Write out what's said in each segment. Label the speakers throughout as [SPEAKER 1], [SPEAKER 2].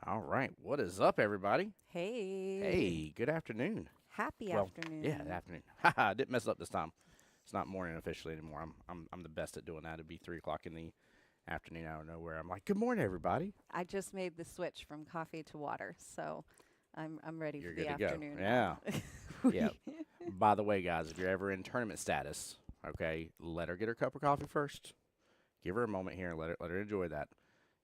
[SPEAKER 1] All right. What is up, everybody?
[SPEAKER 2] Hey.
[SPEAKER 1] Hey, good afternoon.
[SPEAKER 2] Happy
[SPEAKER 1] Well,
[SPEAKER 2] afternoon.
[SPEAKER 1] yeah, afternoon. Haha, I didn't mess up this time. It's not morning officially anymore. I'm the best at doing that. It'd be 3 o'clock in the afternoon out of nowhere. I'm like, good morning, everybody.
[SPEAKER 2] I just made the switch from coffee to water, so I'm ready
[SPEAKER 1] You're
[SPEAKER 2] for
[SPEAKER 1] good
[SPEAKER 2] the
[SPEAKER 1] to go.
[SPEAKER 2] afternoon
[SPEAKER 1] Yeah.
[SPEAKER 2] now.
[SPEAKER 1] Yeah. By the way, guys, if you're ever in tournament status, okay, let her get her cup of coffee first. Give her a moment here and let her enjoy that.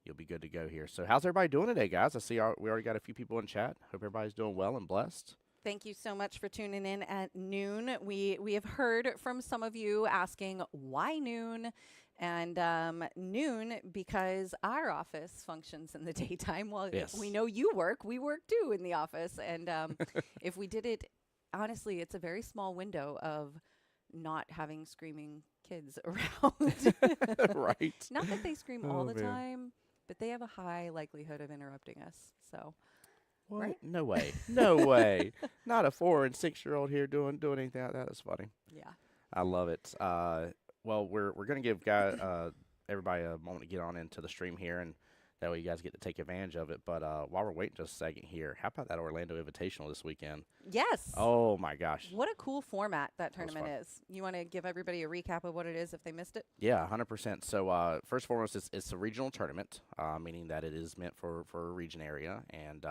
[SPEAKER 1] You'll be good to go here. So, how's everybody doing today, guys? I see we already got a few people in chat. Hope everybody's doing well and blessed.
[SPEAKER 2] Thank you so much for tuning in at noon. We have heard from some of you asking why noon, and noon because our office functions in the daytime. Well,
[SPEAKER 1] Yes.
[SPEAKER 2] we know you work. We work too in the office, and if we did it, honestly, it's a very small window of not having screaming kids around.
[SPEAKER 1] Right.
[SPEAKER 2] Not that they scream all
[SPEAKER 1] Oh,
[SPEAKER 2] the
[SPEAKER 1] man.
[SPEAKER 2] time, but they have a high likelihood of interrupting us. So,
[SPEAKER 1] What?
[SPEAKER 2] right?
[SPEAKER 1] No way. No way. Not a 4 and 6 year old here doing anything like that. That's funny.
[SPEAKER 2] yeah.
[SPEAKER 1] I love it. Well, we're gonna give everybody a moment to get on into the stream here, and that way you guys get to take advantage of it. But while we're waiting just a second here, how about that Orlando Invitational this weekend?
[SPEAKER 2] Yes.
[SPEAKER 1] Oh my gosh.
[SPEAKER 2] What a cool format that
[SPEAKER 1] That was
[SPEAKER 2] tournament
[SPEAKER 1] fun.
[SPEAKER 2] is. You want to give everybody a recap of what it is if they missed it?
[SPEAKER 1] Yeah, 100%. So first and foremost, it's a regional tournament, meaning that it is meant for a region area, and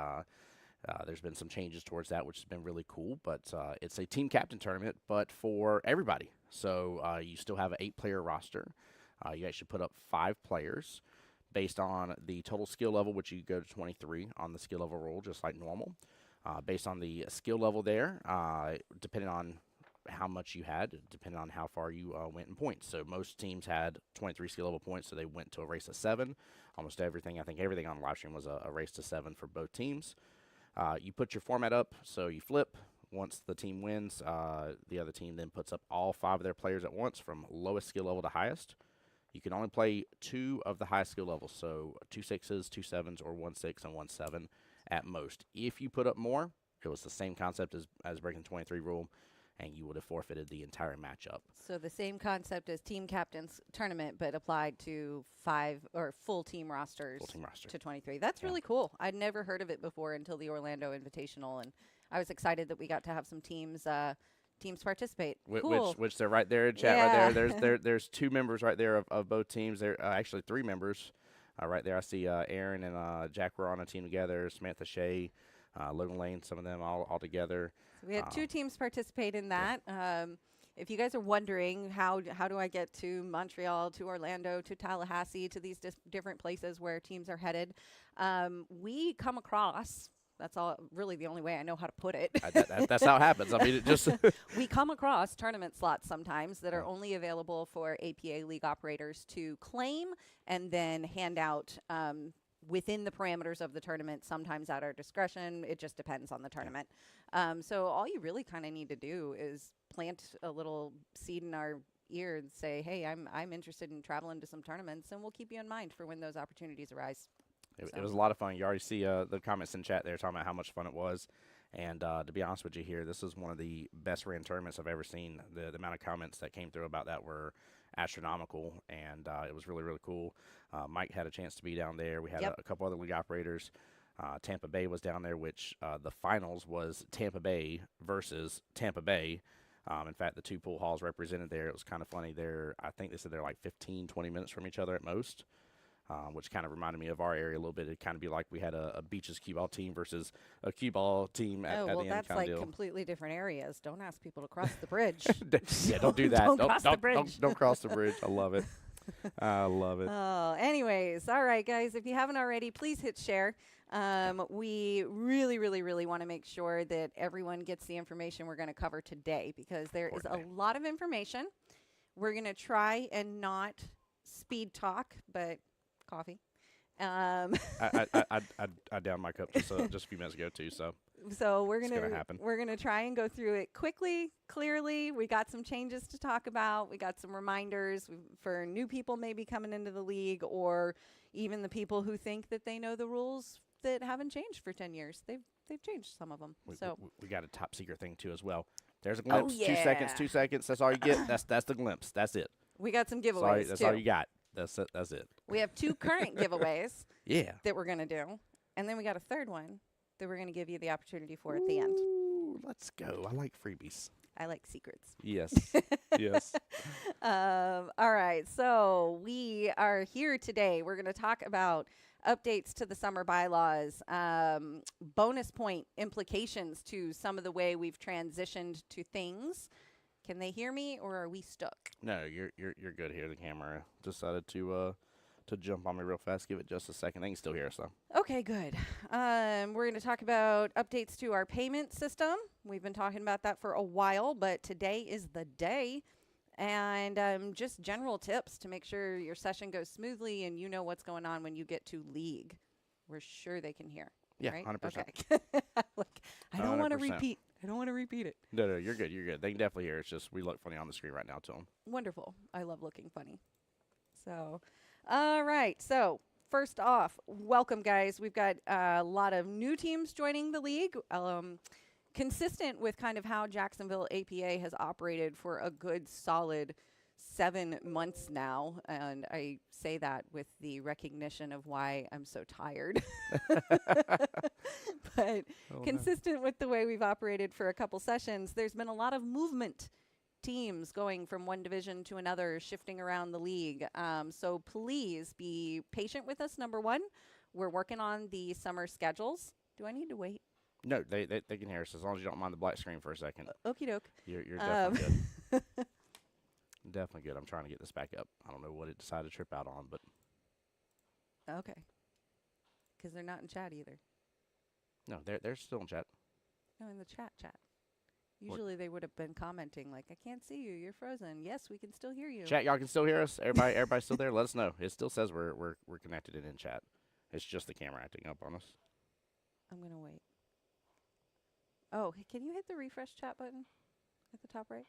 [SPEAKER 1] there's been some changes towards that, which has been really cool. But it's a team captain tournament, but for everybody. So you still have an 8-player roster. You actually put up 5 players based on the total skill level, which you go to 23 on the skill level roll, just like normal. Based on the skill level there, depending on how much you had, depending on how far you went in points. So most teams had 23 skill level points, so they went to a race to 7. Almost everything, I think everything on the live stream was a race to 7 for both teams. You put your format up, so you flip. Once the team wins, the other team then puts up all 5 of their players at once from lowest skill level to highest. You can only play 2 of the highest skill levels, so 2 6s, 2 7s, or 1 6 and 1 7 at most. If you put up more, it was the same concept as breaking the 23 rule, and you would have forfeited the entire matchup.
[SPEAKER 2] So the same concept as team captains tournament, but applied to 5 or full team rosters
[SPEAKER 1] Full team roster.
[SPEAKER 2] to 23. That's
[SPEAKER 1] Yeah.
[SPEAKER 2] really cool. I'd never heard of it before until the Orlando Invitational, and I was excited that we got to have some teams participate. Cool.
[SPEAKER 1] Which they're right there in chat
[SPEAKER 2] Yeah.
[SPEAKER 1] right there. There's 2 members right there of both teams. There actually 3 members right there. I see Aaron and Jack were on a team together. Samantha Shea, Logan Lane, some of them all together.
[SPEAKER 2] So we had 2 teams participate in that. If you guys are wondering how do I get to Montreal, to Orlando, to Tallahassee, to these different places where teams are headed, we come across. That's all. Really, the only way I know how to put it.
[SPEAKER 1] That's how it happens. I mean, it just
[SPEAKER 2] We come across tournament slots sometimes that are only available for APA league operators to claim and then hand out within the parameters of the tournament, sometimes at our discretion. It just depends on the tournament. So all you really kind of need to do is plant a little seed in our ear and say, hey, I'm interested in traveling to some tournaments, and we'll keep you in mind for when those opportunities arise.
[SPEAKER 1] It was a lot of fun. You already see the comments in chat there talking about how much fun it was. And to be honest with you here, this is one of the best ran tournaments I've ever seen. The amount of comments that came through about that were astronomical, and it was really, really cool. Mike had a chance to be down there. We had a couple other league operators. Tampa Bay was down there, which the finals was Tampa Bay versus Tampa Bay. In fact, the 2 pool halls represented there. It was kind of funny. I think they said they're like 15, 20 minutes from each other at most. Which kind of reminded me of our area a little bit. It'd kind of be like we had a Beaches cue ball team versus a cue ball team at the end
[SPEAKER 2] that's
[SPEAKER 1] kind
[SPEAKER 2] like
[SPEAKER 1] of deal.
[SPEAKER 2] completely different areas. Don't ask people to cross the bridge.
[SPEAKER 1] Yeah, don't do that.
[SPEAKER 2] Don't cross the bridge.
[SPEAKER 1] Don't cross the bridge. I love it. I love it.
[SPEAKER 2] Oh, anyways, all right, guys. If you haven't already, please hit share. We really, really, really want to make sure that everyone gets the information we're going to cover today because there is a lot of information. We're going to try and not speed talk, but coffee.
[SPEAKER 1] I downed my cup just a few minutes ago too. So
[SPEAKER 2] we're
[SPEAKER 1] it's gonna happen.
[SPEAKER 2] We're gonna try and go through it quickly, clearly. We got some changes to talk about. We got some reminders for new people maybe coming into the league, or even the people who think that they know the rules that haven't changed for 10 years. They've changed some of them.
[SPEAKER 1] We got a top secret thing too as well. There's a glimpse.
[SPEAKER 2] Oh, yeah.
[SPEAKER 1] 2 seconds. That's all you get. That's the glimpse. That's it.
[SPEAKER 2] We got some giveaways
[SPEAKER 1] That's
[SPEAKER 2] too.
[SPEAKER 1] all you got. That's it.
[SPEAKER 2] We have 2 current giveaways
[SPEAKER 1] Yeah.
[SPEAKER 2] that we're going to do. And then we got a third one that we're going to give you the opportunity for at the end.
[SPEAKER 1] Ooh, let's go. I like freebies.
[SPEAKER 2] I like secrets.
[SPEAKER 1] Yes. Yes.
[SPEAKER 2] All right. So we are here today. We're going to talk about updates to the summer bylaws, bonus point implications to some of the way we've transitioned to things. Can they hear me, or are we stuck?
[SPEAKER 1] No, you're good here. The camera decided to jump on me real fast. Give it just a second. They can still hear us though.
[SPEAKER 2] Okay, good. We're going to talk about updates to our payment system. We've been talking about that for a while, but today is the day. And just general tips to make sure your session goes smoothly and you know what's going on when you get to league. We're sure they can hear.
[SPEAKER 1] Yeah,
[SPEAKER 2] right?
[SPEAKER 1] 100%.
[SPEAKER 2] Okay. Like, I don't want to
[SPEAKER 1] 100%.
[SPEAKER 2] repeat. I don't want to repeat it.
[SPEAKER 1] No, you're good. You're good. They can definitely hear. It's just we look funny on the screen right now to them.
[SPEAKER 2] Wonderful. I love looking funny. So, all right. So, first off, welcome, guys. We've got a lot of new teams joining the league, consistent with kind of how Jacksonville APA has operated for a good solid 7 months now. And I say that with the recognition of why I'm so tired. But consistent with the way we've operated for a couple sessions, there's been a lot of movement. Teams going from one division to another, shifting around the league. So please be patient with us, number one. We're working on the summer schedules. Do I need to wait?
[SPEAKER 1] No, they can hear us as long as you don't mind the black screen for a second.
[SPEAKER 2] Okie doke.
[SPEAKER 1] You're definitely good. Definitely good. I'm trying to get this back up. I don't know what it decided to trip out on, but.
[SPEAKER 2] Okay. Because they're not in chat either.
[SPEAKER 1] No, they're still in chat.
[SPEAKER 2] No, in the chat. Usually they would have been commenting like, I can't see you. You're frozen. Yes, we can still hear you.
[SPEAKER 1] Chat, y'all can still hear us? Everybody's still there? Let us know. It still says we're connected and in chat. It's just the camera acting up on us.
[SPEAKER 2] I'm going to wait. Oh, can you hit the refresh chat button at the top right?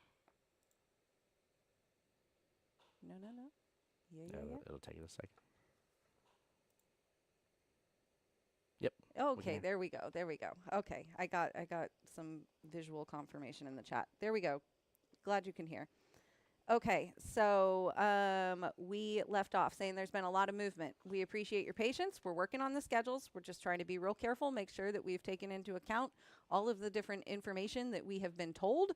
[SPEAKER 2] No. Yeah.
[SPEAKER 1] It'll take it a second. Yep.
[SPEAKER 2] Okay, there we go. Okay, I got some visual confirmation in the chat. There we go. Glad you can hear. Okay, so we left off saying there's been a lot of movement. We appreciate your patience. We're working on the schedules. We're just trying to be real careful, make sure that we've taken into account all of the different information that we have been told,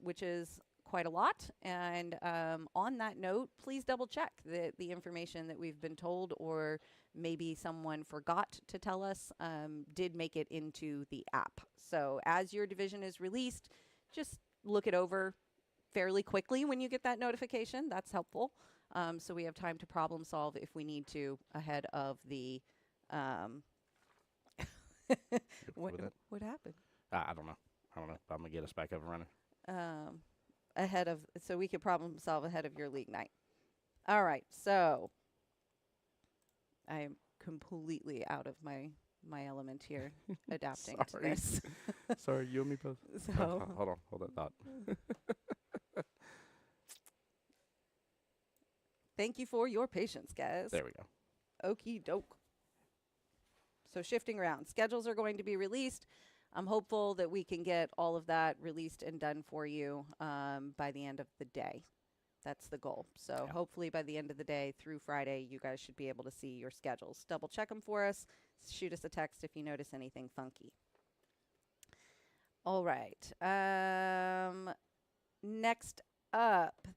[SPEAKER 2] which is quite a lot. And on that note, please double check that the information that we've been told, or maybe someone forgot to tell us, did make it into the app. So as your division is released, just look it over fairly quickly when you get that notification. That's helpful. So we have time to problem solve if we need to ahead of the what happened?
[SPEAKER 1] I don't know. I'm going to get us back up and running.
[SPEAKER 2] So we could problem solve ahead of your league night. All right. So I am completely out of my element here, adapting to this.
[SPEAKER 1] Sorry, you and me both.
[SPEAKER 2] So
[SPEAKER 1] Hold that thought.
[SPEAKER 2] Thank you for your patience, guys.
[SPEAKER 1] There we go.
[SPEAKER 2] Okie doke. So shifting around, schedules are going to be released. I'm hopeful that we can get all of that released and done for you by the end of the day. That's the goal. So hopefully by the end of the day through Friday, you guys should be able to see your schedules. Double check them for us. Shoot us a text if you notice anything funky. All right. Next up,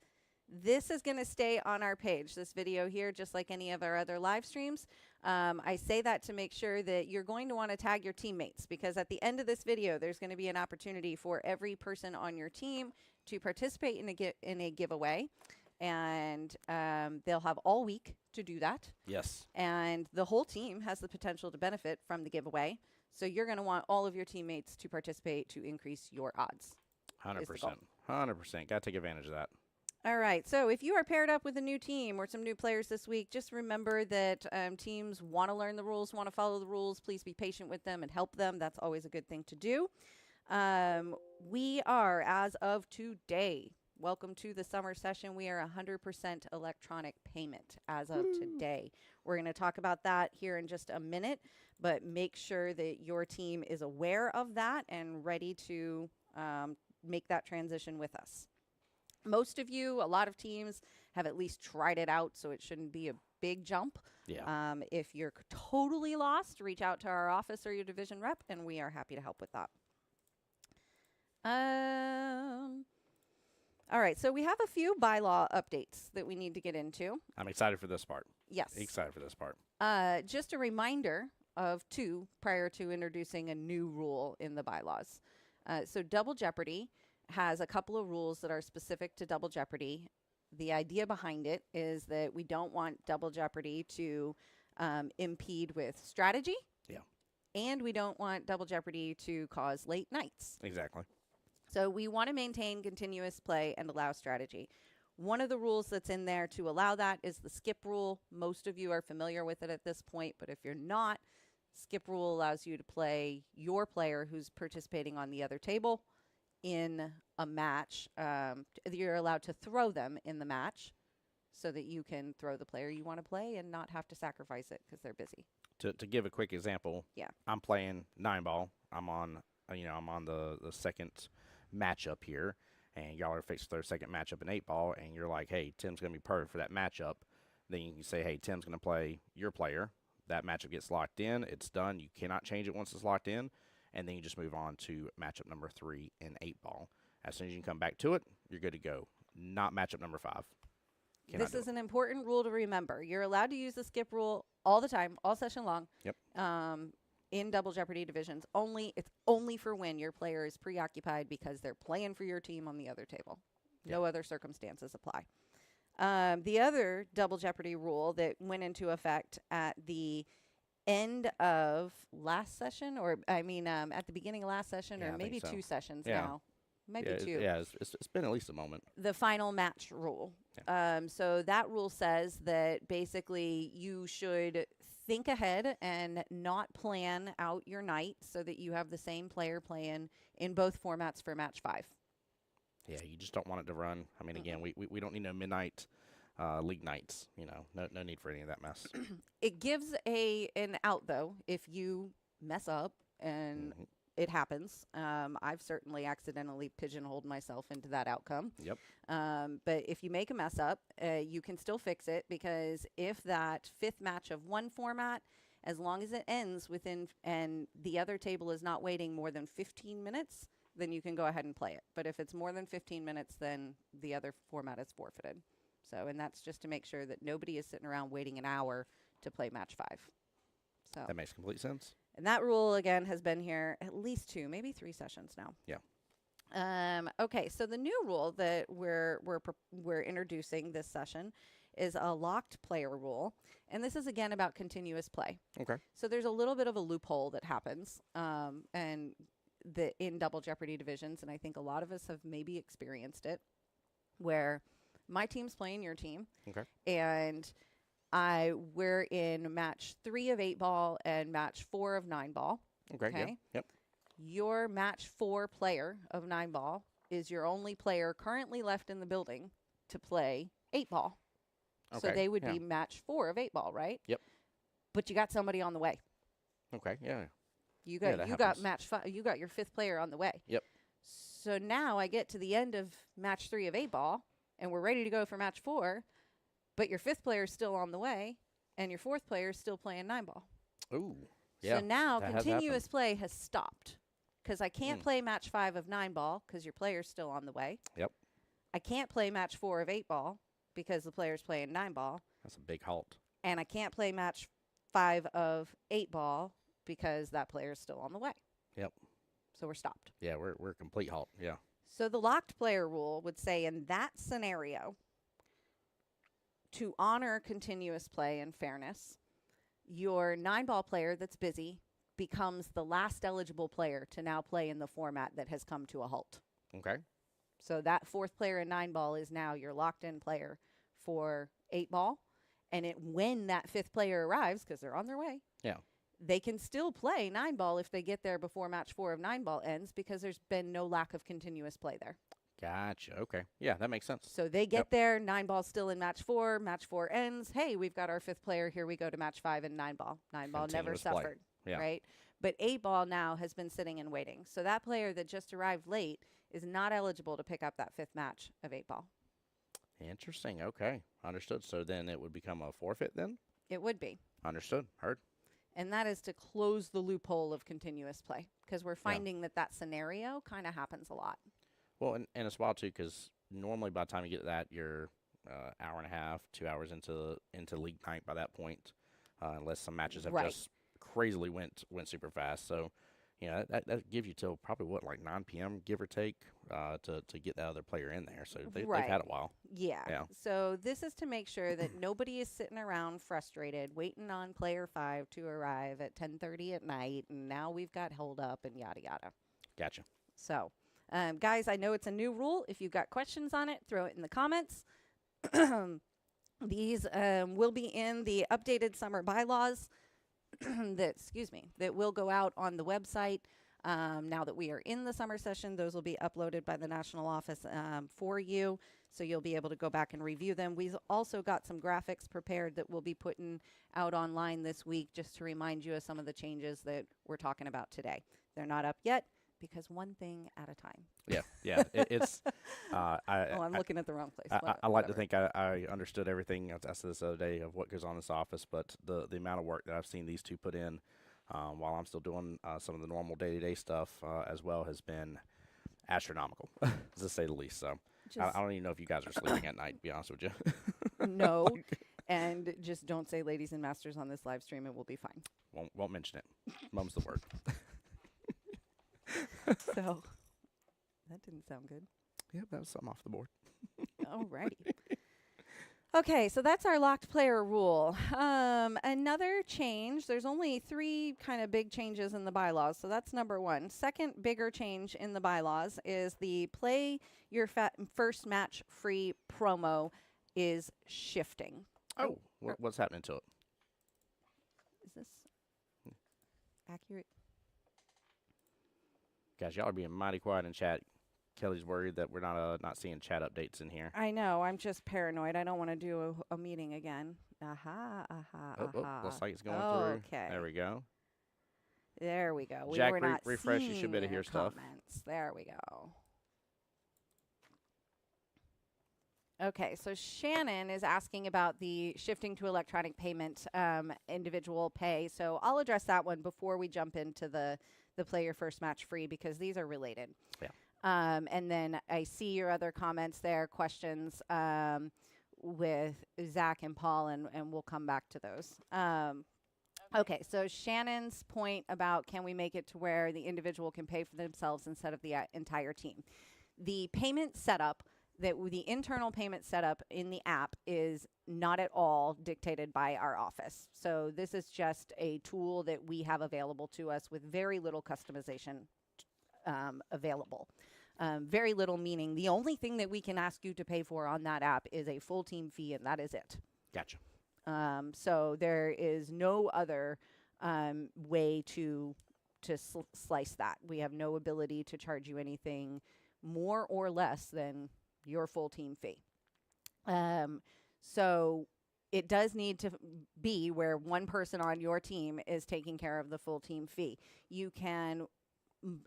[SPEAKER 2] this is going to stay on our page, this video here, just like any of our other live streams. I say that to make sure that you're going to want to tag your teammates, because at the end of this video, there's going to be an opportunity for every person on your team to participate in a giveaway. And they'll have all week to do that.
[SPEAKER 1] Yes. And
[SPEAKER 2] the whole team has the potential to benefit from the giveaway. So you're going to want all of your teammates to participate to increase your odds.
[SPEAKER 1] 100%. 100%. Got to take advantage of that.
[SPEAKER 2] All right. So if you are paired up with a new team or some new players this week, just remember that teams want to learn the rules, want to follow the rules. Please be patient with them and help them. That's always a good thing to do. We are, as of today, welcome to the summer session. We are 100% electronic payment as of today. We're going to talk about that here in just a minute, but make sure that your team is aware of that and ready to make that transition with us. Most of you, a lot of teams have at least tried it out, so it shouldn't be a big jump.
[SPEAKER 1] Yeah.
[SPEAKER 2] If you're totally lost, reach out to our office or your division rep, and we are happy to help with that. All right, so we have a few bylaw updates that we need to get into.
[SPEAKER 1] I'm excited for this part.
[SPEAKER 2] Yes.
[SPEAKER 1] Excited for this part.
[SPEAKER 2] Just a reminder of two prior to introducing a new rule in the bylaws. So double jeopardy has a couple of rules that are specific to double jeopardy. The idea behind it is that we don't want double jeopardy to impede with strategy.
[SPEAKER 1] Yeah.
[SPEAKER 2] And we don't want double jeopardy to cause late nights.
[SPEAKER 1] Exactly.
[SPEAKER 2] So we want to maintain continuous play and allow strategy. One of the rules that's in there to allow that is the skip rule. Most of you are familiar with it at this point, but if you're not, skip rule allows you to play your player who's participating on the other table in a match. You're allowed to throw them in the match so that you can throw the player you want to play and not have to sacrifice it because they're busy.
[SPEAKER 1] To give a quick example,
[SPEAKER 2] yeah,
[SPEAKER 1] I'm playing 9-ball. I'm on the second matchup here, and y'all are fixed their second matchup in 8-ball, and you're like, hey, Tim's going to be perfect for that matchup. Then you can say, hey, Tim's going to play your player. That matchup gets locked in. It's done. You cannot change it once it's locked in, and then you just move on to matchup number 3 in 8-ball. As soon as you can come back to it, you're good to go. Not matchup number 5.
[SPEAKER 2] This is an important rule to remember. You're allowed to use the skip rule all the time, all session long.
[SPEAKER 1] Yep.
[SPEAKER 2] In double jeopardy divisions. It's only for when your player is preoccupied because they're playing for your team on the other table.
[SPEAKER 1] Yep.
[SPEAKER 2] No other circumstances apply. The other double jeopardy rule that went into effect at the end of last session, at the beginning of last session, or maybe 2 sessions now. Maybe 2.
[SPEAKER 1] Yeah, it's been at least a moment.
[SPEAKER 2] The final match rule.
[SPEAKER 1] Yeah.
[SPEAKER 2] So that rule says that basically you should think ahead and not plan out your night so that you have the same player playing in both formats for match 5.
[SPEAKER 1] Yeah, you just don't want it to run. I mean, again, we don't need no midnight league nights. No need for any of that mess.
[SPEAKER 2] It gives an out, though, if you mess up and it happens. I've certainly accidentally pigeonholed myself into that outcome.
[SPEAKER 1] Yep.
[SPEAKER 2] But if you make a mess up, you can still fix it, because if that 5th match of one format, as long as it ends within, and the other table is not waiting more than 15 minutes, then you can go ahead and play it. But if it's more than 15 minutes, then the other format is forfeited. So, and that's just to make sure that nobody is sitting around waiting an hour to play match 5. So
[SPEAKER 1] that makes complete sense.
[SPEAKER 2] And that rule, again, has been here at least 2, maybe 3 sessions now.
[SPEAKER 1] Yeah.
[SPEAKER 2] Okay, so the new rule that we're introducing this session is a locked player rule, and this is again about continuous play.
[SPEAKER 1] Okay.
[SPEAKER 2] So there's a little bit of a loophole that happens, and in double jeopardy divisions, and I think a lot of us have maybe experienced it, where my team's playing your team,
[SPEAKER 1] Okay.
[SPEAKER 2] and we're in match 3 of 8-ball and match 4 of 9-ball.
[SPEAKER 1] Okay. Yeah. Yep.
[SPEAKER 2] Your match 4 player of 9-ball is your only player currently left in the building to play 8-ball.
[SPEAKER 1] Okay.
[SPEAKER 2] So they would be match 4 of 8-ball, right?
[SPEAKER 1] Yep.
[SPEAKER 2] But you got somebody on the way.
[SPEAKER 1] Okay. Yeah.
[SPEAKER 2] You got match 5. You got your 5th player on the way.
[SPEAKER 1] Yep.
[SPEAKER 2] So now I get to the end of match 3 of 8-ball, and we're ready to go for match 4, but your 5th player is still on the way, and your 4th player is still playing 9-ball.
[SPEAKER 1] Ooh. Yeah.
[SPEAKER 2] So now
[SPEAKER 1] that
[SPEAKER 2] continuous play has stopped, because I can't play match 5 of 9-ball because your player's still on the way.
[SPEAKER 1] Yep.
[SPEAKER 2] I can't play match 4 of 8-ball because the player's playing 9-ball.
[SPEAKER 1] That's a big halt.
[SPEAKER 2] And I can't play match 5 of 8-ball because that player's still on the way.
[SPEAKER 1] Yep.
[SPEAKER 2] So we're stopped.
[SPEAKER 1] Yeah, we're a complete halt. Yeah.
[SPEAKER 2] So the locked player rule would say in that scenario, to honor continuous play and fairness, your 9-ball player that's busy becomes the last eligible player to now play in the format that has come to a halt.
[SPEAKER 1] Okay.
[SPEAKER 2] So that 4th player in 9-ball is now your locked-in player for 8-ball. And when that 5th player arrives, because they're on their way,
[SPEAKER 1] yeah,
[SPEAKER 2] they can still play 9-ball if they get there before match 4 of 9-ball ends, because there's been no lack of continuous play there.
[SPEAKER 1] Gotcha. Okay. Yeah, that makes sense.
[SPEAKER 2] So they get there, 9-ball's still in match 4 ends. Hey, we've got our 5th player. Here we go to match 5 and 9-ball. 9-ball never suffered, right? But 8-ball now has been sitting and waiting. So that player that just arrived late is not eligible to pick up that 5th match of 8-ball.
[SPEAKER 1] Interesting. Okay. Understood. So then it would become a forfeit then?
[SPEAKER 2] It would be.
[SPEAKER 1] Understood. Heard.
[SPEAKER 2] And that is to close the loophole of continuous play, because we're finding that scenario kind of happens a lot.
[SPEAKER 1] Well, and it's wild too, because normally by the time you get to that, you're hour and a half, 2 hours into league night by that point, unless some matches have just crazily went super fast. So, that gives you till probably like 9 p.m. give or take to get that other player in there. So they've had a while.
[SPEAKER 2] Yeah. So this is to make sure that nobody is sitting around frustrated, waiting on player 5 to arrive at 10:30 at night, and now we've got hold up and yada yada.
[SPEAKER 1] Gotcha.
[SPEAKER 2] So, guys, I know it's a new rule. If you've got questions on it, throw it in the comments. These will be in the updated summer bylaws that will go out on the website. Now that we are in the summer session, those will be uploaded by the national office for you, so you'll be able to go back and review them. We've also got some graphics prepared that we'll be putting out online this week, just to remind you of some of the changes that we're talking about today. They're not up yet, because one thing at a time.
[SPEAKER 1] Yeah. It's.
[SPEAKER 2] I'm looking at the wrong place.
[SPEAKER 1] I like to think I understood everything. I said this the other day of what goes on in this office, but the amount of work that I've seen these two put in while I'm still doing some of the normal day-to-day stuff as well has been astronomical, to say the least. So I don't even know if you guys are sleeping at night, to be honest with you.
[SPEAKER 2] No. And just don't say ladies and masters on this live stream, and we'll be fine.
[SPEAKER 1] Won't mention it. Mum's the word.
[SPEAKER 2] So that didn't sound good.
[SPEAKER 1] Yep, that was something off the board.
[SPEAKER 2] Alrighty. Okay, so that's our locked player rule. Another change, there's only 3 kind of big changes in the bylaws, so that's number 1. Second bigger change in the bylaws is the play your first match free promo is shifting.
[SPEAKER 1] Oh, what's happening to it?
[SPEAKER 2] Is this accurate?
[SPEAKER 1] Guys, y'all are being mighty quiet in chat. Kelly's worried that we're not seeing chat updates in here.
[SPEAKER 2] I know. I'm just paranoid. I don't want to do a meeting again.
[SPEAKER 1] Looks like it's going through.
[SPEAKER 2] Okay.
[SPEAKER 1] There we go.
[SPEAKER 2] There we go.
[SPEAKER 1] Jack,
[SPEAKER 2] we were not
[SPEAKER 1] refresh. You should be able to hear stuff.
[SPEAKER 2] Comments. There we go. Okay, so Shannon is asking about the shifting to electronic payment individual pay. So I'll address that one before we jump into the play your first match free, because these are related.
[SPEAKER 1] Yeah.
[SPEAKER 2] And then I see your other comments there, questions with Zach and Paul, and we'll come back to those. Okay, so Shannon's point about can we make it to where the individual can pay for themselves instead of the entire team. The payment setup, the internal payment setup in the app is not at all dictated by our office. So this is just a tool that we have available to us with very little customization available. Very little meaning the only thing that we can ask you to pay for on that app is a full team fee, and that is it.
[SPEAKER 1] Gotcha.
[SPEAKER 2] So there is no other way to slice that. We have no ability to charge you anything more or less than your full team fee. So it does need to be where one person on your team is taking care of the full team fee. You can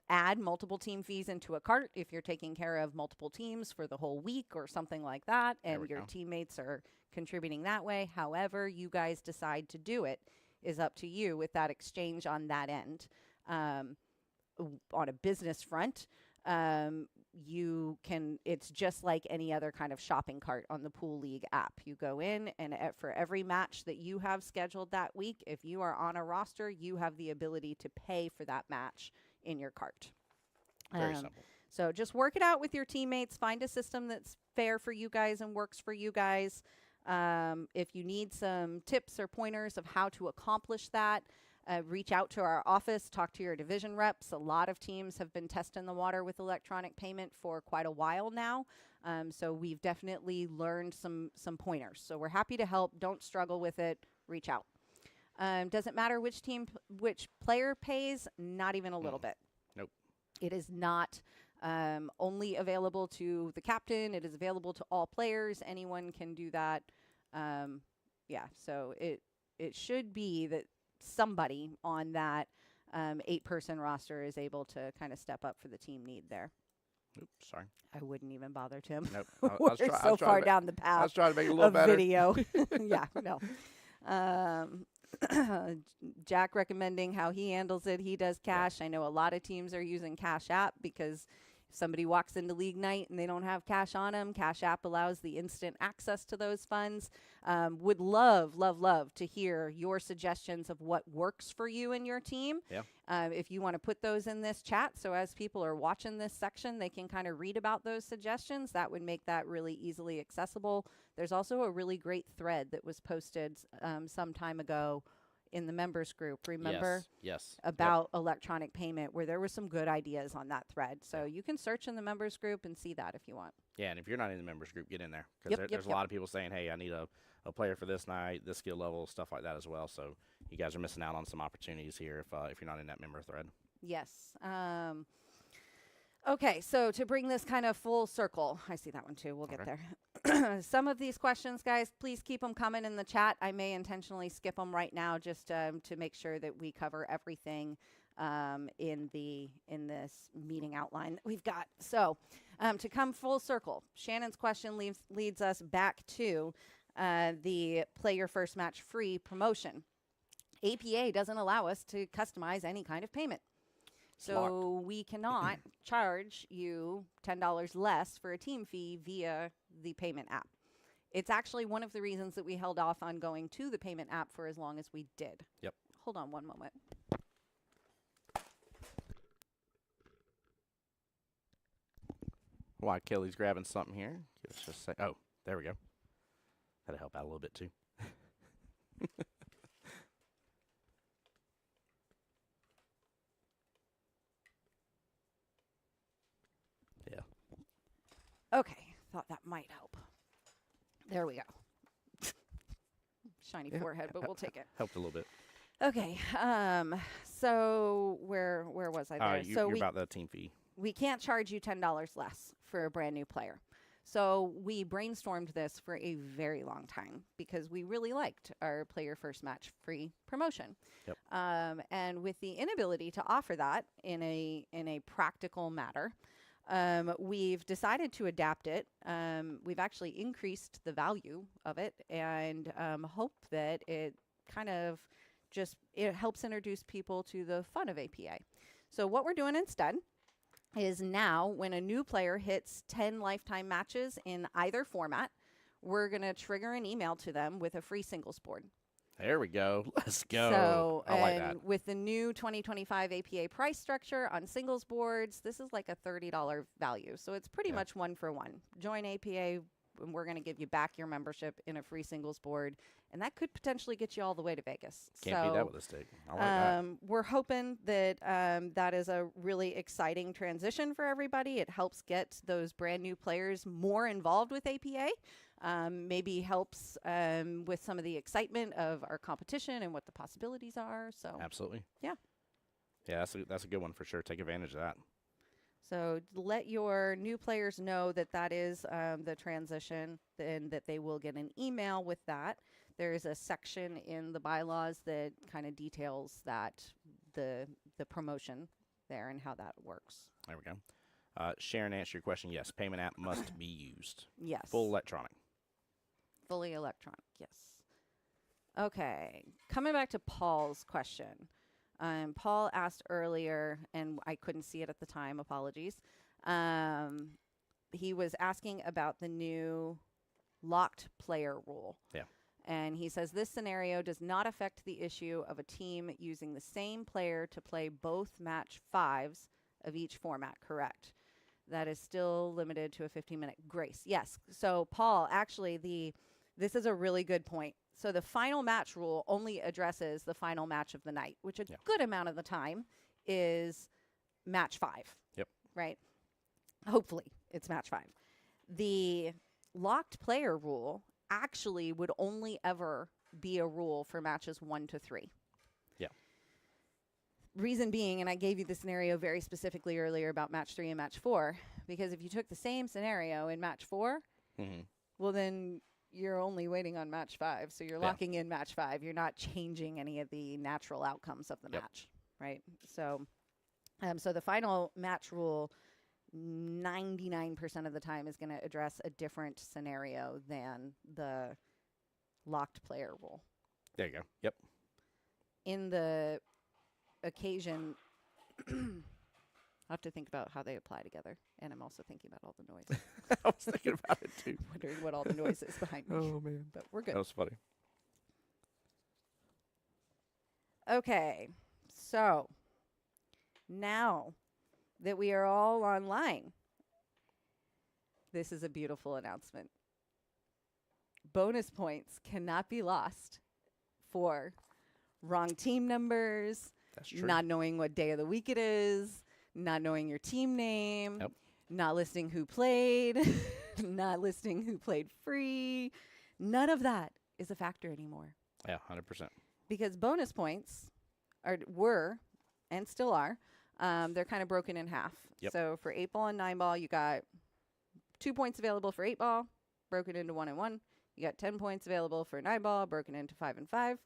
[SPEAKER 2] add multiple team fees into a cart if you're taking care of multiple teams for the whole week or something like that, and your teammates are contributing that way. However you guys decide to do it is up to you with that exchange on that end. On a business front, it's just like any other kind of shopping cart on the Pool League app. You go in, and for every match that you have scheduled that week, if you are on a roster, you have the ability to pay for that match in your cart.
[SPEAKER 1] Very simple.
[SPEAKER 2] So just work it out with your teammates. Find a system that's fair for you guys and works for you guys. If you need some tips or pointers of how to accomplish that, reach out to our office, talk to your division reps. A lot of teams have been testing the water with electronic payment for quite a while now. So we've definitely learned some pointers. So we're happy to help. Don't struggle with it. Reach out. Doesn't matter which player pays, not even a little bit.
[SPEAKER 1] Nope.
[SPEAKER 2] It is not only available to the captain. It is available to all players. Anyone can do that. So it should be that somebody on that 8-person roster is able to kind of step up for the team need there.
[SPEAKER 1] Oops, sorry.
[SPEAKER 2] I wouldn't even bother, Tim.
[SPEAKER 1] Nope.
[SPEAKER 2] We're so far down the path.
[SPEAKER 1] I was trying to make it a little better.
[SPEAKER 2] Video. Yeah, no. Um, Jack recommending how he handles it. He does cash. I know a lot of teams are using Cash App because if somebody walks into league night and they don't have cash on them, Cash App allows the instant access to those funds. Would love, love, love to hear your suggestions of what works for you and your team.
[SPEAKER 1] Yeah.
[SPEAKER 2] If you want to put those in this chat, so as people are watching this section, they can kind of read about those suggestions. That would make that really easily accessible. There's also a really great thread that was posted some time ago in the members group, remember?
[SPEAKER 1] Yes.
[SPEAKER 2] About electronic payment, where there were some good ideas on that thread. So you can search in the members group and see that if you want.
[SPEAKER 1] Yeah, and if you're not in the members group, get in there. Because there's a lot of people saying, hey, I need a player for this night, this skill level, stuff like that as well. So you guys are missing out on some opportunities here if you're not in that member thread.
[SPEAKER 2] Yes. Okay, so to bring this kind of full circle, I see that one too. We'll get there. Some of these questions, guys, please keep them coming in the chat. I may intentionally skip them right now just to make sure that we cover everything in this meeting outline that we've got. So to come full circle, Shannon's question leads us back to the play your first match free promotion. APA doesn't allow us to customize any kind of payment. So we cannot charge you $10 less for a team fee via the payment app. It's actually one of the reasons that we held off on going to the payment app for as long as we did.
[SPEAKER 1] Yep.
[SPEAKER 2] Hold on one moment.
[SPEAKER 1] While Kelly's grabbing something here, give us just a sec. Oh, there we go. That'll help out a little bit too.
[SPEAKER 2] Okay, thought that might help. There we go. Shiny forehead, but we'll take it.
[SPEAKER 1] Helped a little bit.
[SPEAKER 2] Okay, so where was I there?
[SPEAKER 1] You're about the team fee.
[SPEAKER 2] We can't charge you $10 less for a brand new player. So we brainstormed this for a very long time because we really liked our player first match free promotion.
[SPEAKER 1] Yep.
[SPEAKER 2] And with the inability to offer that in a practical matter, we've decided to adapt it. We've actually increased the value of it and hope that it kind of it helps introduce people to the fun of APA. So what we're doing instead is now when a new player hits 10 lifetime matches in either format, we're going to trigger an email to them with a free singles board.
[SPEAKER 1] There we go. Let's go.
[SPEAKER 2] So,
[SPEAKER 1] I like that.
[SPEAKER 2] With the new 2025 APA price structure on singles boards, this is like a $30 value. So it's pretty much one for one. Join APA, and we're going to give you back your membership in a free singles board. And that could potentially get you all the way to Vegas.
[SPEAKER 1] Can't beat that with a stick. I like that.
[SPEAKER 2] We're hoping that that is a really exciting transition for everybody. It helps get those brand new players more involved with APA. Maybe helps with some of the excitement of our competition and what the possibilities are. So
[SPEAKER 1] Absolutely.
[SPEAKER 2] Yeah.
[SPEAKER 1] Yeah, that's a good one for sure. Take advantage of that.
[SPEAKER 2] So let your new players know that that is the transition and that they will get an email with that. There is a section in the bylaws that kind of details that the promotion there and how that works.
[SPEAKER 1] There we go. Sharon, answer your question. Yes, payment app must be used.
[SPEAKER 2] Yes.
[SPEAKER 1] Full electronic.
[SPEAKER 2] Fully electronic, yes. Okay, coming back to Paul's question. Paul asked earlier, and I couldn't see it at the time, apologies. He was asking about the new locked player rule.
[SPEAKER 1] Yeah.
[SPEAKER 2] And he says this scenario does not affect the issue of a team using the same player to play both match fives of each format, correct? That is still limited to a 15-minute grace. Yes. So, Paul, actually, this is a really good point. So the final match rule only addresses the final match of the night, which a good amount of the time is match 5.
[SPEAKER 1] Yep.
[SPEAKER 2] Right? Hopefully it's match 5. The locked player rule actually would only ever be a rule for matches 1 to 3.
[SPEAKER 1] Yeah.
[SPEAKER 2] Reason being, and I gave you the scenario very specifically earlier about match 3 and match 4, because if you took the same scenario in match 4, well then you're only waiting on match 5. So you're locking in match 5. You're not changing any of the natural outcomes of the match, right? So, so the final match rule 99% of the time is going to address a different scenario than the locked player rule.
[SPEAKER 1] There you go. Yep.
[SPEAKER 2] In the occasion, I have to think about how they apply together, and I'm also thinking about all the noise.
[SPEAKER 1] I was thinking about it too.
[SPEAKER 2] Wondering what all the noise is behind me.
[SPEAKER 1] Oh man,
[SPEAKER 2] But we're good.
[SPEAKER 1] that was funny.
[SPEAKER 2] Okay, so now that we are all online, this is a beautiful announcement. Bonus points cannot be lost for wrong team numbers,
[SPEAKER 1] That's true.
[SPEAKER 2] not knowing what day of the week it is, not knowing your team name,
[SPEAKER 1] Yep.
[SPEAKER 2] not listing who played, not listing who played free. None of that is a factor anymore.
[SPEAKER 1] Yeah, 100%.
[SPEAKER 2] Because bonus points were and still are, they're kind of broken in half.
[SPEAKER 1] Yep.
[SPEAKER 2] So for 8-ball and 9-ball, you got 2 points available for 8-ball, broken into 1 and 1. You got 10 points available for 9-ball, broken into 5 and 5.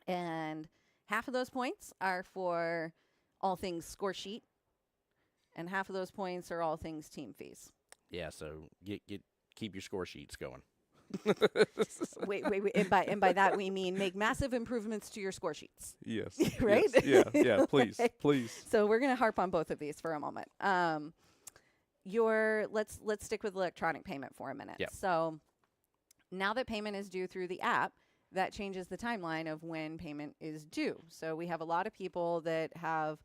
[SPEAKER 2] And half of those points are for all things score sheet, and half of those points are all things team fees.
[SPEAKER 1] Yeah, so keep your score sheets going.
[SPEAKER 2] Wait. And by that we mean make massive improvements to your score sheets.
[SPEAKER 1] Yes.
[SPEAKER 2] Right?
[SPEAKER 1] Yes, yeah, please, please.
[SPEAKER 2] So we're going to harp on both of these for a moment. Let's stick with electronic payment for a minute.
[SPEAKER 1] Yep.
[SPEAKER 2] So now that payment is due through the app, that changes the timeline of when payment is due. So we have a lot of people that have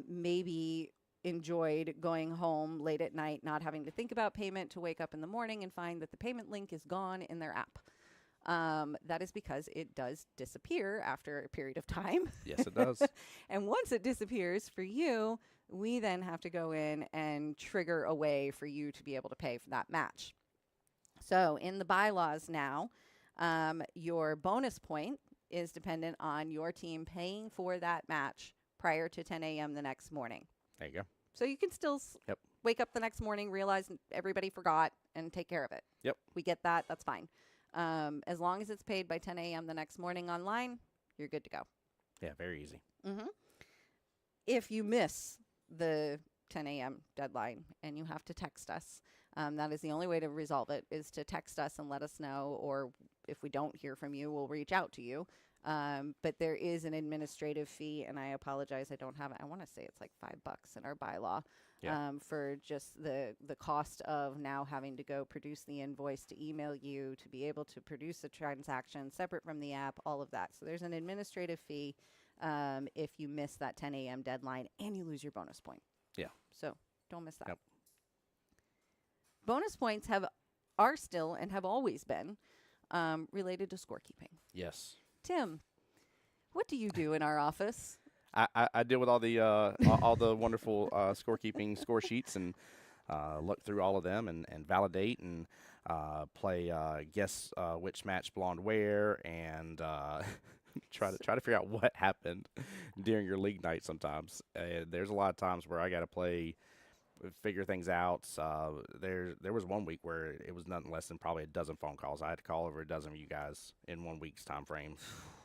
[SPEAKER 2] maybe enjoyed going home late at night, not having to think about payment, to wake up in the morning and find that the payment link is gone in their app. That is because it does disappear after a period of time.
[SPEAKER 1] Yes, it does.
[SPEAKER 2] And once it disappears for you, we then have to go in and trigger a way for you to be able to pay for that match. So in the bylaws now, your bonus point is dependent on your team paying for that match prior to 10 a.m. the next morning.
[SPEAKER 1] There you go.
[SPEAKER 2] So you can still wake up the next morning, realize everybody forgot, and take care of it.
[SPEAKER 1] Yep.
[SPEAKER 2] We get that. That's fine. As long as it's paid by 10 a.m. the next morning online, you're good to go.
[SPEAKER 1] Yeah, very easy.
[SPEAKER 2] Mm-hmm. If you miss the 10 a.m. deadline and you have to text us, that is the only way to resolve it, is to text us and let us know, or if we don't hear from you, we'll reach out to you. But there is an administrative fee, and I apologize, I don't have it. I want to say it's like $5 in our bylaw for just the cost of now having to go produce the invoice, to email you, to be able to produce a transaction separate from the app, all of that. So there's an administrative fee if you miss that 10 a.m. deadline and you lose your bonus point.
[SPEAKER 1] Yeah.
[SPEAKER 2] So don't miss that.
[SPEAKER 1] Yep.
[SPEAKER 2] Bonus points are still and have always been related to scorekeeping.
[SPEAKER 1] Yes.
[SPEAKER 2] Tim, what do you do in our office?
[SPEAKER 1] I deal with all the all the wonderful scorekeeping score sheets, and look through all of them and validate and play guess which match belonged where, and try to figure out what happened during your league night. Sometimes there's a lot of times where I got to figure things out. There was one week where it was nothing less than probably a dozen phone calls. I had to call over a dozen of you guys in 1 week's time frame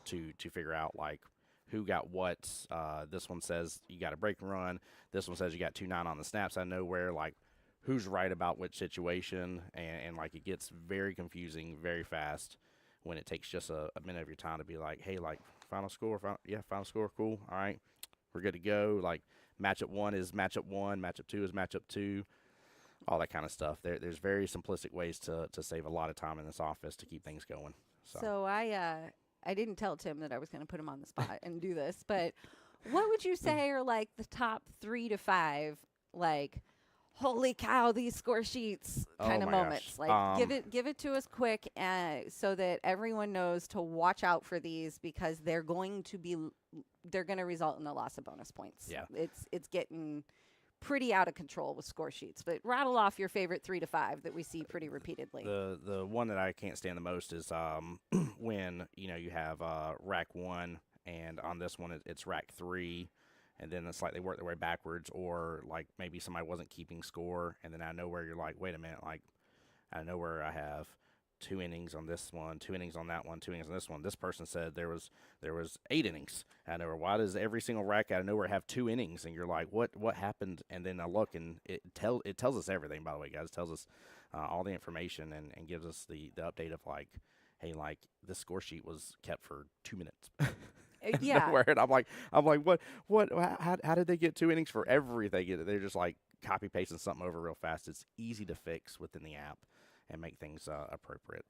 [SPEAKER 1] to figure out like who got what. This one says you got a break and run. This one says you got 2-9 on the snaps. I know where like who's right about which situation, and like it gets very confusing very fast when it takes just a minute of your time to be like, hey, like final score, final score, cool, all right, we're good to go. Like matchup 1 is matchup 1, matchup 2 is matchup 2, all that kind of stuff. There's very simplistic ways to save a lot of time in this office to keep things going.
[SPEAKER 2] So I didn't tell Tim that I was going to put him on the spot and do this, but what would you say are like the top 3 to 5, like, holy cow, these score sheets kind of moments?
[SPEAKER 1] Gosh.
[SPEAKER 2] Like, give it to us quick, so that everyone knows to watch out for these, because they're going to result in a loss of bonus points.
[SPEAKER 1] Yeah.
[SPEAKER 2] It's getting pretty out of control with score sheets. But rattle off your favorite 3 to 5 that we see pretty repeatedly.
[SPEAKER 1] The one that I can't stand the most is when you have rack 1, and on this one it's rack 3, and then it's like they work their way backwards, or like maybe somebody wasn't keeping score, and then I know where you're like, wait a minute, like I know where I have 2 innings on this one, 2 innings on that one, 2 innings on this one. This person said there was 8 innings. I know, why does every single rack out of nowhere have 2 innings? And you're like, what happened? And then I look, and it tells us everything. By the way, guys, it tells us all the information and gives us the update of like, hey, like this score sheet was kept for 2 minutes.
[SPEAKER 2] Yeah.
[SPEAKER 1] Nowhere. And I'm like, what, how did they get 2 innings for everything? They're just like copy pasting something over real fast. It's easy to fix within the app and make things appropriate.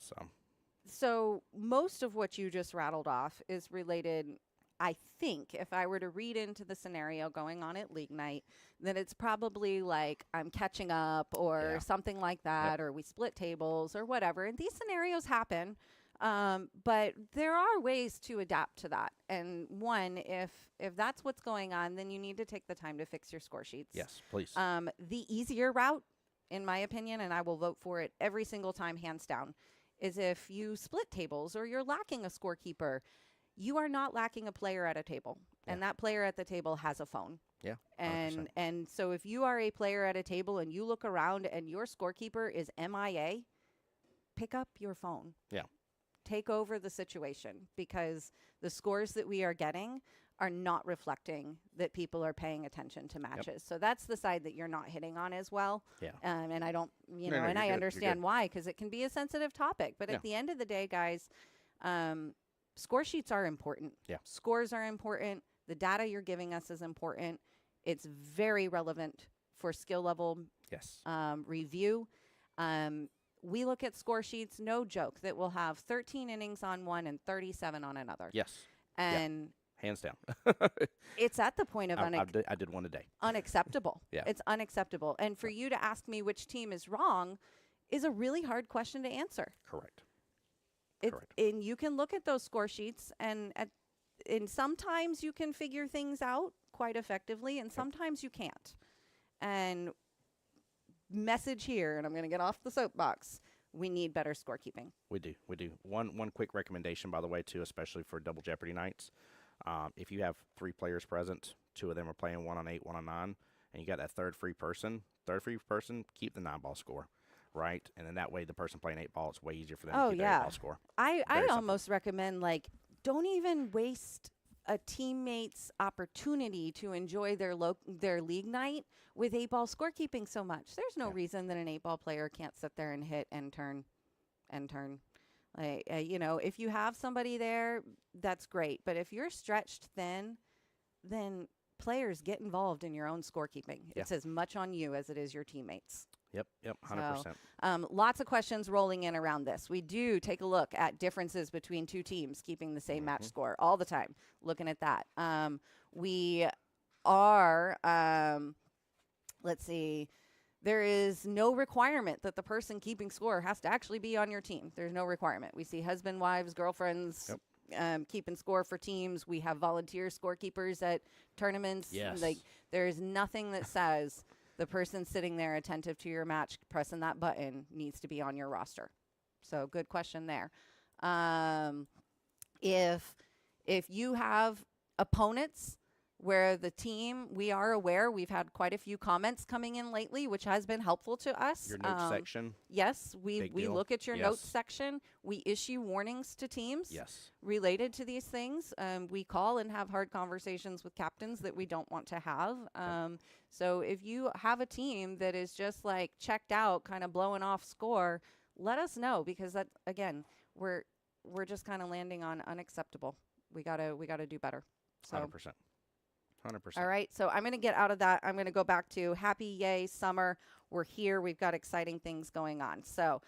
[SPEAKER 2] So most of what you just rattled off is related, I think, if I were to read into the scenario going on at league night, then it's probably like I'm catching up or
[SPEAKER 1] Yeah.
[SPEAKER 2] something like that, or we split tables or whatever. And these scenarios happen, but there are ways to adapt to that. And one, if that's what's going on, then you need to take the time to fix your score sheets.
[SPEAKER 1] Yes, please.
[SPEAKER 2] The easier route, in my opinion, and I will vote for it every single time, hands down, is if you split tables or you're lacking a scorekeeper, you are not lacking a player at a table.
[SPEAKER 1] Yeah.
[SPEAKER 2] And that player at the table has a phone.
[SPEAKER 1] Yeah. 100%.
[SPEAKER 2] And so if you are a player at a table and you look around and your scorekeeper is MIA, pick up your phone.
[SPEAKER 1] Yeah.
[SPEAKER 2] Take over the situation, because the scores that we are getting are not reflecting that people are paying attention to matches.
[SPEAKER 1] Yep.
[SPEAKER 2] So that's the side that you're not hitting on as well.
[SPEAKER 1] Yeah.
[SPEAKER 2] And I don't, you
[SPEAKER 1] No,
[SPEAKER 2] know, and I
[SPEAKER 1] you're good.
[SPEAKER 2] understand why, because it can be a sensitive topic. But
[SPEAKER 1] Yeah.
[SPEAKER 2] at the end of the day, guys, score sheets are important.
[SPEAKER 1] Yeah.
[SPEAKER 2] Scores are important. The data you're giving us is important. It's very relevant for skill level
[SPEAKER 1] Yes.
[SPEAKER 2] review. We look at score sheets, no joke, that will have 13 innings on one and 37 on another.
[SPEAKER 1] Yes.
[SPEAKER 2] And
[SPEAKER 1] Hands down.
[SPEAKER 2] it's at the point of
[SPEAKER 1] I did one today.
[SPEAKER 2] unacceptable.
[SPEAKER 1] Yeah.
[SPEAKER 2] It's unacceptable. And for you to ask me which team is wrong is a really hard question to answer.
[SPEAKER 1] Correct. Correct.
[SPEAKER 2] And you can look at those score sheets, and sometimes you can figure things out quite effectively, and sometimes you can't. And message here, and I'm going to get off the soapbox, we need better scorekeeping.
[SPEAKER 1] We do. One quick recommendation, by the way, too, especially for Double Jeopardy nights. If you have 3 players present, 2 of them are playing 1 on 8, 1 on 9, and you got that third free person, keep the 9-ball score, right? And then that way the person playing 8-ball, it's way easier for them to keep their 8-ball score.
[SPEAKER 2] I
[SPEAKER 1] simple.
[SPEAKER 2] almost recommend, like, don't even waste a teammate's opportunity to enjoy their league night with 8-ball scorekeeping so much. There's no reason that an 8-ball player can't sit there and hit and turn. Like, you know, if you have somebody there, that's great. But if you're stretched thin, then players get involved in your own scorekeeping.
[SPEAKER 1] Yeah.
[SPEAKER 2] It's as much on you as it is your teammates.
[SPEAKER 1] Yep, 100%.
[SPEAKER 2] So, lots of questions rolling in around this. We do take a look at differences between 2 teams keeping the same match score all the time, looking at that. We are, let's see, there is no requirement that the person keeping score has to actually be on your team. There's no requirement. We see husband, wives, girlfriends keeping score for teams. We have volunteer scorekeepers at tournaments.
[SPEAKER 1] Yes.
[SPEAKER 2] Like, there's nothing that says the person sitting there attentive to your match, pressing that button, needs to be on your roster. So good question there. If you have opponents where the team, we are aware, we've had quite a few comments coming in lately, which has been helpful to us.
[SPEAKER 1] Your notes section.
[SPEAKER 2] Yes, we
[SPEAKER 1] deal.
[SPEAKER 2] look at your
[SPEAKER 1] Yes.
[SPEAKER 2] notes section. We issue warnings to teams
[SPEAKER 1] Yes.
[SPEAKER 2] related to these things. We call and have hard conversations with captains that we don't want to have. So if you have a team that is just like checked out, kind of blowing off score, let us know, because that, again, we're just kind of landing on unacceptable. We gotta do better. So
[SPEAKER 1] 100%. 100%.
[SPEAKER 2] all right, so I'm going to get out of that. I'm going to go back to happy, yay, summer. We're here. We've got exciting things going on. So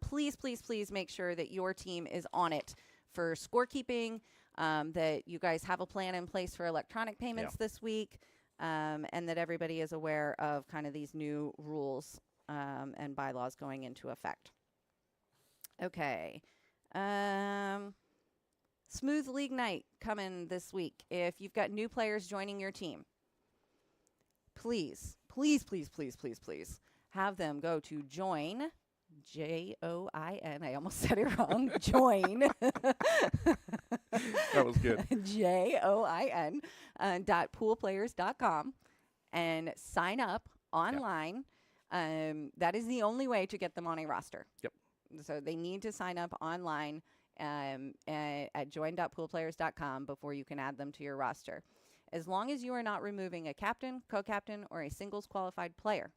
[SPEAKER 2] please, please, please make sure that your team is on it for scorekeeping, that you guys have a plan in place for electronic payments this week, and that everybody is aware of kind of these new rules and bylaws going into effect. Okay. Smooth League Night coming this week. If you've got new players joining your team, please, please, please, please, please, please have them go to join, Join. I almost said it wrong. Join.
[SPEAKER 1] That was good.
[SPEAKER 2] JOIN .poolplayers.com and sign up online. That is the only way to get them on a roster.
[SPEAKER 1] Yep.
[SPEAKER 2] So they need to sign up online at join.poolplayers.com before you can add them to your roster. As long as you are not removing a captain, co-captain, or a singles qualified player,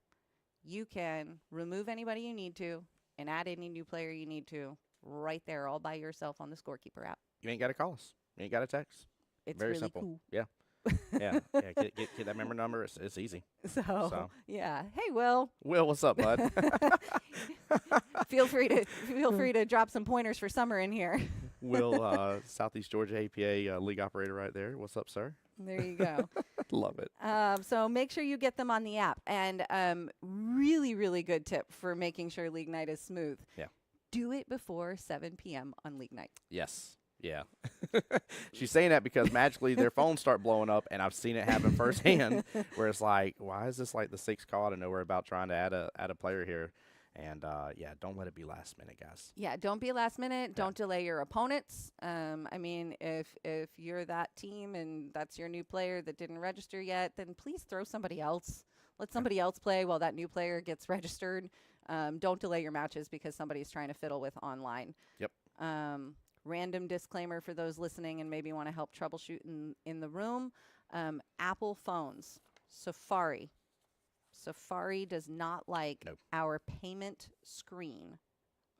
[SPEAKER 2] you can remove anybody you need to and add any new player you need to right there all by yourself on the Scorekeeper app.
[SPEAKER 1] You ain't got to call us. You ain't got to text.
[SPEAKER 2] It's
[SPEAKER 1] Very
[SPEAKER 2] really
[SPEAKER 1] simple.
[SPEAKER 2] cool.
[SPEAKER 1] Yeah. Yeah. Get that member number. It's easy.
[SPEAKER 2] So, yeah. Hey, Will.
[SPEAKER 1] Will, what's up, bud?
[SPEAKER 2] feel free to drop some pointers for summer in here.
[SPEAKER 1] Will, Southeast Georgia APA league operator right there. What's up, sir?
[SPEAKER 2] There you go.
[SPEAKER 1] Love it.
[SPEAKER 2] So make sure you get them on the app. And really, really good tip for making sure league night is smooth.
[SPEAKER 1] Yeah.
[SPEAKER 2] Do it before 7 p.m. on league night.
[SPEAKER 1] Yes. Yeah. She's saying that because magically their phones start blowing up, and I've seen it happen firsthand where it's like, why is this like the sixth call out of nowhere about trying to add a player here? And, don't let it be last minute, guys.
[SPEAKER 2] Yeah, don't be last minute. Don't delay your opponents. I mean, if you're that team and that's your new player that didn't register yet, then please throw somebody else. Let somebody else play while that new player gets registered. Don't delay your matches because somebody's trying to fiddle with online.
[SPEAKER 1] Yep.
[SPEAKER 2] Random disclaimer for those listening and maybe want to help troubleshoot in the room. Apple phones, Safari does not like our payment screen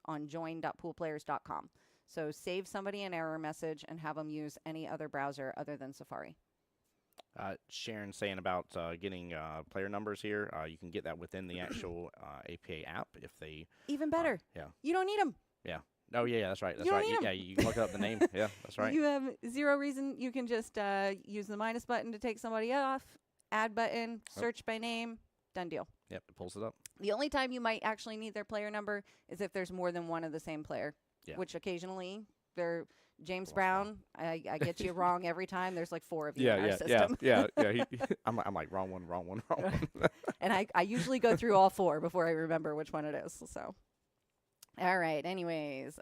[SPEAKER 2] on join.poolplayers.com. So save somebody an error message and have them use any other browser other than Safari.
[SPEAKER 1] Sharon saying about getting player numbers here. You can get that within the actual APA app if they.
[SPEAKER 2] Even better.
[SPEAKER 1] Yeah.
[SPEAKER 2] You don't need them.
[SPEAKER 1] Yeah. Oh, yeah, that's right. That's
[SPEAKER 2] You don't
[SPEAKER 1] right.
[SPEAKER 2] need 'em.
[SPEAKER 1] Yeah, you can look up the name. Yeah, that's right.
[SPEAKER 2] You have zero reason. You can just use the minus button to take somebody off, add button, search by name, done deal.
[SPEAKER 1] Yep, it pulls it up.
[SPEAKER 2] The only time you might actually need their player number is if there's more than one of the same player, which occasionally they're James Brown. I get you wrong every time. There's like 4 of you in our system.
[SPEAKER 1] Yeah. I'm like, wrong one.
[SPEAKER 2] And I usually go through all 4 before I remember which one it is. So, all right. Anyways,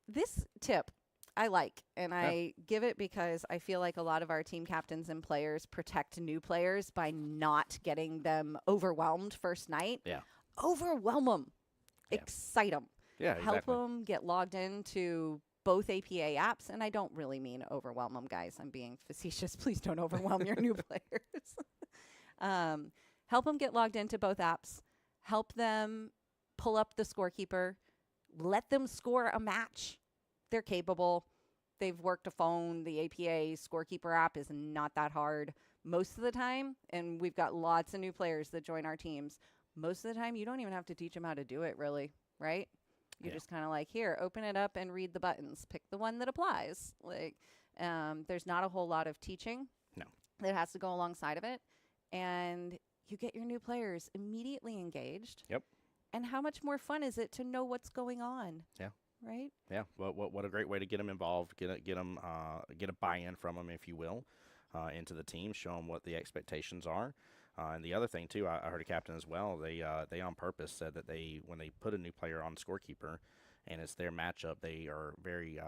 [SPEAKER 2] this tip I like, and I give it because I feel like a lot of our team captains and players protect new players by not getting them overwhelmed first night.
[SPEAKER 1] Yeah.
[SPEAKER 2] Overwhelm them.
[SPEAKER 1] Yeah.
[SPEAKER 2] Excite them.
[SPEAKER 1] Yeah,
[SPEAKER 2] Help
[SPEAKER 1] exactly.
[SPEAKER 2] them get logged into both APA apps, and I don't really mean overwhelm them, guys. I'm being facetious. Please don't overwhelm your new players. Help them get logged into both apps. Help them pull up the Scorekeeper. Let them score a match. They're capable. They've worked a phone. The APA Scorekeeper app is not that hard most of the time, and we've got lots of new players that join our teams. Most of the time, you don't even have to teach them how to do it, really, right? You're just kind of like, here, open it up and read the buttons. Pick the one that applies. Like, there's not a whole lot of teaching that has to go alongside of it. And you get your new players immediately engaged.
[SPEAKER 1] Yep.
[SPEAKER 2] And how much more fun is it to know what's going on?
[SPEAKER 1] Yeah.
[SPEAKER 2] Right?
[SPEAKER 1] Yeah. What a great way to get them involved, get a buy-in from them, if you will, into the team, show them what the expectations are. And the other thing, too, I heard a captain as well, they on purpose said that when they put a new player on Scorekeeper and it's their matchup, they are very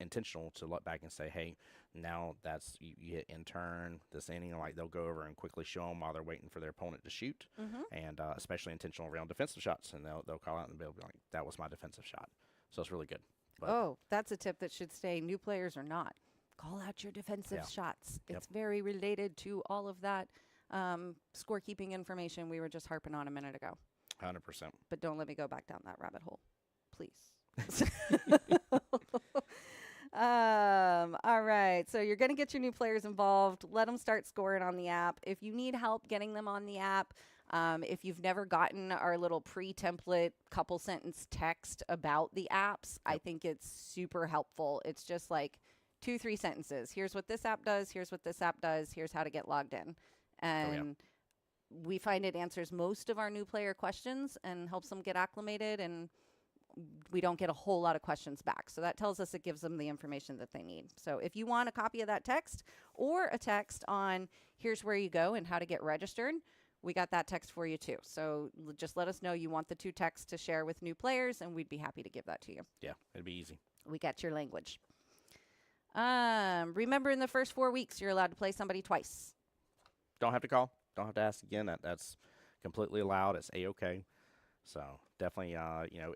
[SPEAKER 1] intentional to look back and say, hey, now that's you hit intern, this inning, like they'll go over and quickly show them while they're waiting for their opponent to shoot, and especially intentional around defensive shots, and they'll call out and they'll be like, that was my defensive shot. So it's really good. But
[SPEAKER 2] that's a tip that should stay, new players or not. Call out your defensive shots. It's very related to all of that scorekeeping information we were just harping on a minute ago.
[SPEAKER 1] 100%.
[SPEAKER 2] But don't let me go back down that rabbit hole, please. All right. So you're going to get your new players involved. Let them start scoring on the app. If you need help getting them on the app, if you've never gotten our little pre-template couple sentence text about the apps, I think it's super helpful. It's just like 2-3 sentences. Here's what this app does. Here's what this app does. Here's how to get logged in. And we find it answers most of our new player questions and helps them get acclimated, and we don't get a whole lot of questions back. So that tells us it gives them the information that they need. So if you want a copy of that text or a text on here's where you go and how to get registered, we got that text for you too. So just let us know you want the 2 texts to share with new players, and we'd be happy to give that to you.
[SPEAKER 1] Yeah, it'd be easy.
[SPEAKER 2] We got your language. Remember, in the first 4 weeks, you're allowed to play somebody twice.
[SPEAKER 1] Don't have to call. Don't have to ask again. That's completely allowed. It's A-OK. So definitely,